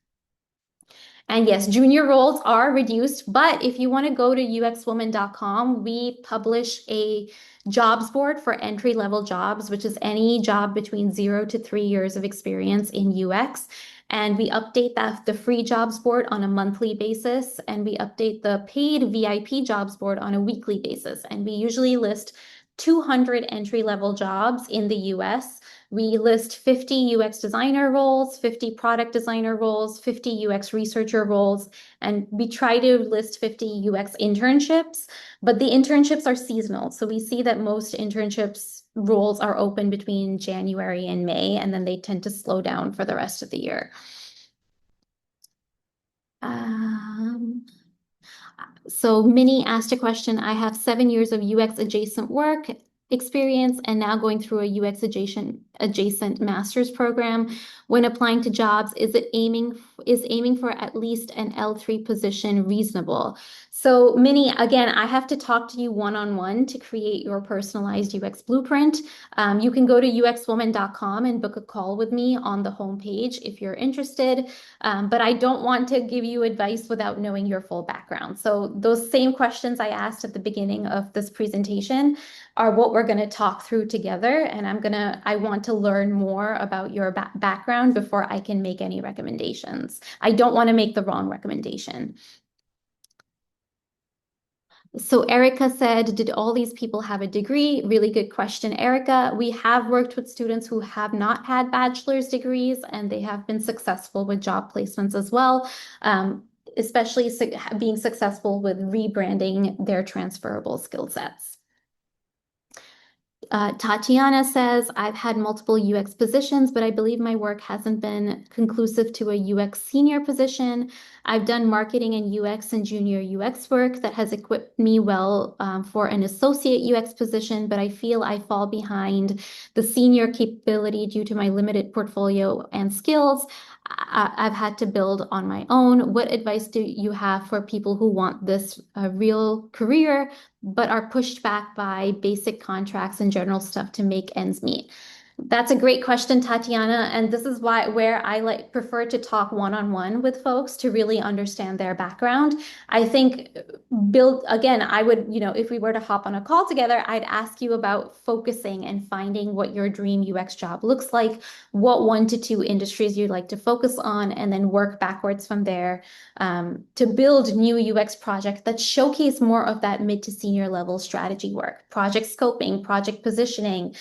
And yes, junior roles are reduced, but if you want to go to uxwoman.com, we publish a jobs board for entry-level jobs, which is any job between 0 to 3 years of experience in UX. And we update the free jobs board on a monthly basis, and we update the paid VIP jobs board on a weekly basis. And we usually list 200 entry-level jobs in the US. We list 50 UX designer roles, 50 product designer roles, 50 UX researcher roles, and we try to list 50 UX internships, but the internships are seasonal. So we see that most internships roles are open between January and May, and then they tend to slow down for the rest of the year. Um, so Minnie asked a question. I have 7 years of UX adjacent work experience and now going through a UX adjacent master's program. When applying to jobs, is aiming for at least an L3 position reasonable? So Minnie, again, I have to talk to you one-on-one to create your personalized UX blueprint. You can go to uxwoman.com and book a call with me on the homepage if you're interested. But I don't want to give you advice without knowing your full background. So those same questions I asked at the beginning of this presentation are what we're going to talk through together. And I want to learn more about your background before I can make any recommendations. I don't want to make the wrong recommendation. So Erica said, did all these people have a degree? Really good question, Erica. We have worked with students who have not had bachelor's degrees, and they have been successful with job placements as well, especially being successful with rebranding their transferable skill sets. Tatiana says, I've had multiple UX positions, but I believe my work hasn't been conclusive to a UX senior position. I've done marketing and UX and junior UX work that has equipped me well for an associate UX position, but I feel I fall behind the senior capability due to my limited portfolio and skills. I've had to build on my own. What advice do you have for people who want this real career, but are pushed back by basic contracts and general stuff to make ends meet? That's a great question, Tatiana, and this is where I prefer to talk one-on-one with folks to really understand their background. I think again, I would, if we were to hop on a call together, I'd ask you about focusing and finding what your dream UX job looks like, what 1 to 2 industries you'd like to focus on, and then work backwards from there to build new UX projects that showcase more of that mid to senior level strategy work, project scoping, project positioning,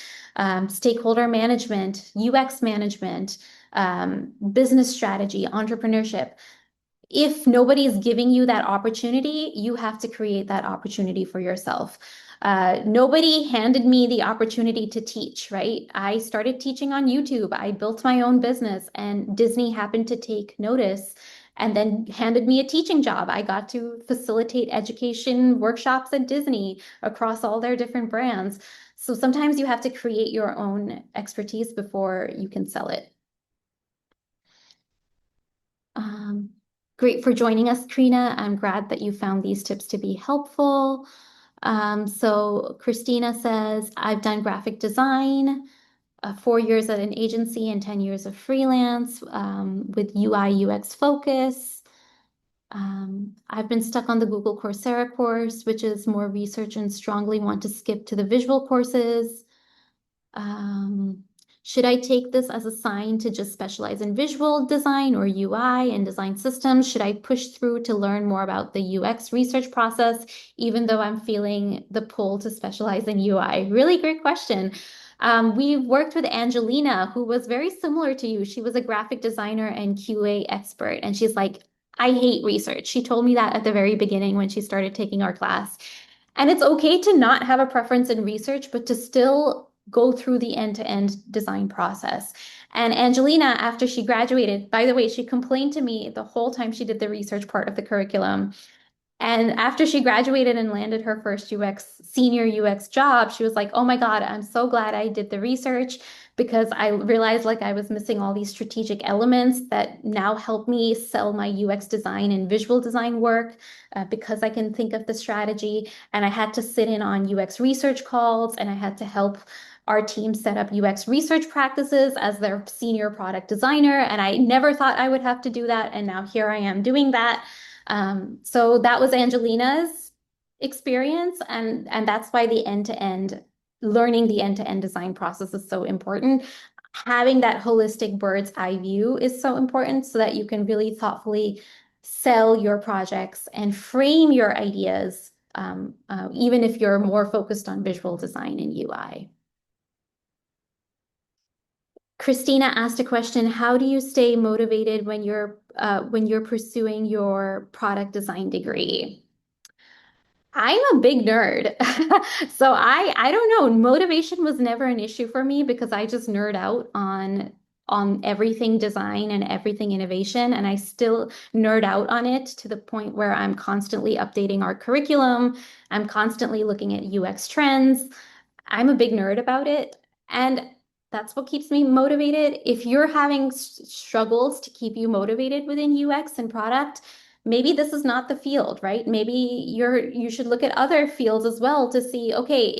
stakeholder management, UX management, business strategy, entrepreneurship. If nobody is giving you that opportunity, you have to create that opportunity for yourself. Nobody handed me the opportunity to teach, right? I started teaching on YouTube. I built my own business, and Disney happened to take notice and then handed me a teaching job. I got to facilitate education workshops at Disney across all their different brands. So sometimes you have to create your own expertise before you can sell it. Great for joining us, Trina. I'm glad that you found these tips to be helpful. So Christina says, I've done graphic design, 4 years at an agency and 10 years of freelance with UI UX focus. I've been stuck on the Google Coursera course, which is more research, and strongly want to skip to the visual courses. Should I take this as a sign to just specialize in visual design or UI and design systems? Should I push through to learn more about the UX research process, even though I'm feeling the pull to specialize in UI? Really great question. We worked with Angelina, who was very similar to you. She was a graphic designer and QA expert, and she's like, I hate research. She told me that at the very beginning when she started taking our class. And it's okay to not have a preference in research, but to still go through the end-to-end design process. And Angelina, after she graduated, by the way, she complained to me the whole time she did the research part of the curriculum. And after she graduated and landed her first senior UX job, she was like, oh my God, I'm so glad I did the research, because I realized like I was missing all these strategic elements that now help me sell my UX design and visual design work because I can think of the strategy. And I had to sit in on UX research calls, and I had to help Our team set up UX research practices as their senior product designer, and I never thought I would have to do that, and now here I am doing that. So that was Angelina's experience, and that's why the end-to-end learning the end-to-end design process is so important. Having that holistic bird's eye view is so important so that you can really thoughtfully sell your projects and frame your ideas, even if you're more focused on visual design and UI. Christina asked a question, how do you stay motivated when you're pursuing your product design degree? I'm a big nerd. So I don't know. Motivation was never an issue for me because I just nerd out on everything design and everything innovation, and I still nerd out on it to the point where I'm constantly updating our curriculum. I'm constantly looking at UX trends. I'm a big nerd about it, and that's what keeps me motivated. If you're having struggles to keep you motivated within UX and product, maybe this is not the field, right? Maybe you should look at other fields as well to see, okay,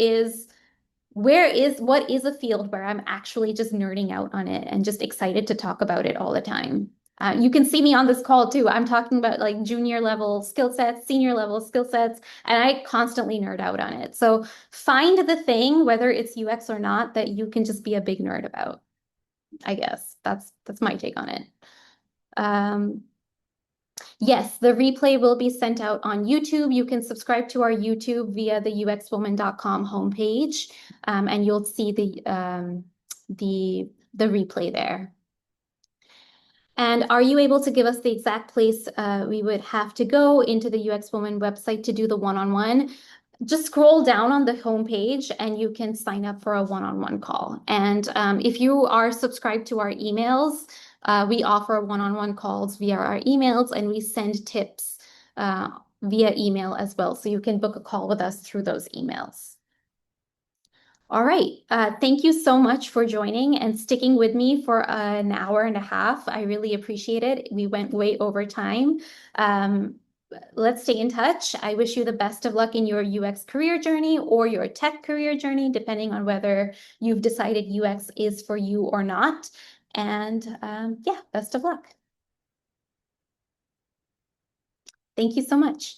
what is a field where I'm actually just nerding out on it and just excited to talk about it all the time. You can see me on this call too. I'm talking about like junior level skill sets, senior level skill sets, and I constantly nerd out on it. So find the thing, whether it's UX or not, that you can just be a big nerd about. I guess that's my take on it. Um, Yes, the replay will be sent out on YouTube. You can subscribe to our YouTube via the uxwoman.com homepage, and you'll see the replay there. And are you able to give us the exact place we would have to go into the UX Woman website to do the one-on-one? Just scroll down on the homepage and you can sign up for a one-on-one call. And if you are subscribed to our emails, we offer one-on-one calls via our emails, and we send tips via email as well. So you can book a call with us through those emails. All right. Thank you so much for joining and sticking with me for an hour and a half. I really appreciate it. We went way over time. Let's stay in touch. I wish you the best of luck in your UX career journey or your tech career journey, depending on whether you've decided UX is for you or not. And yeah, best of luck. Thank you so much.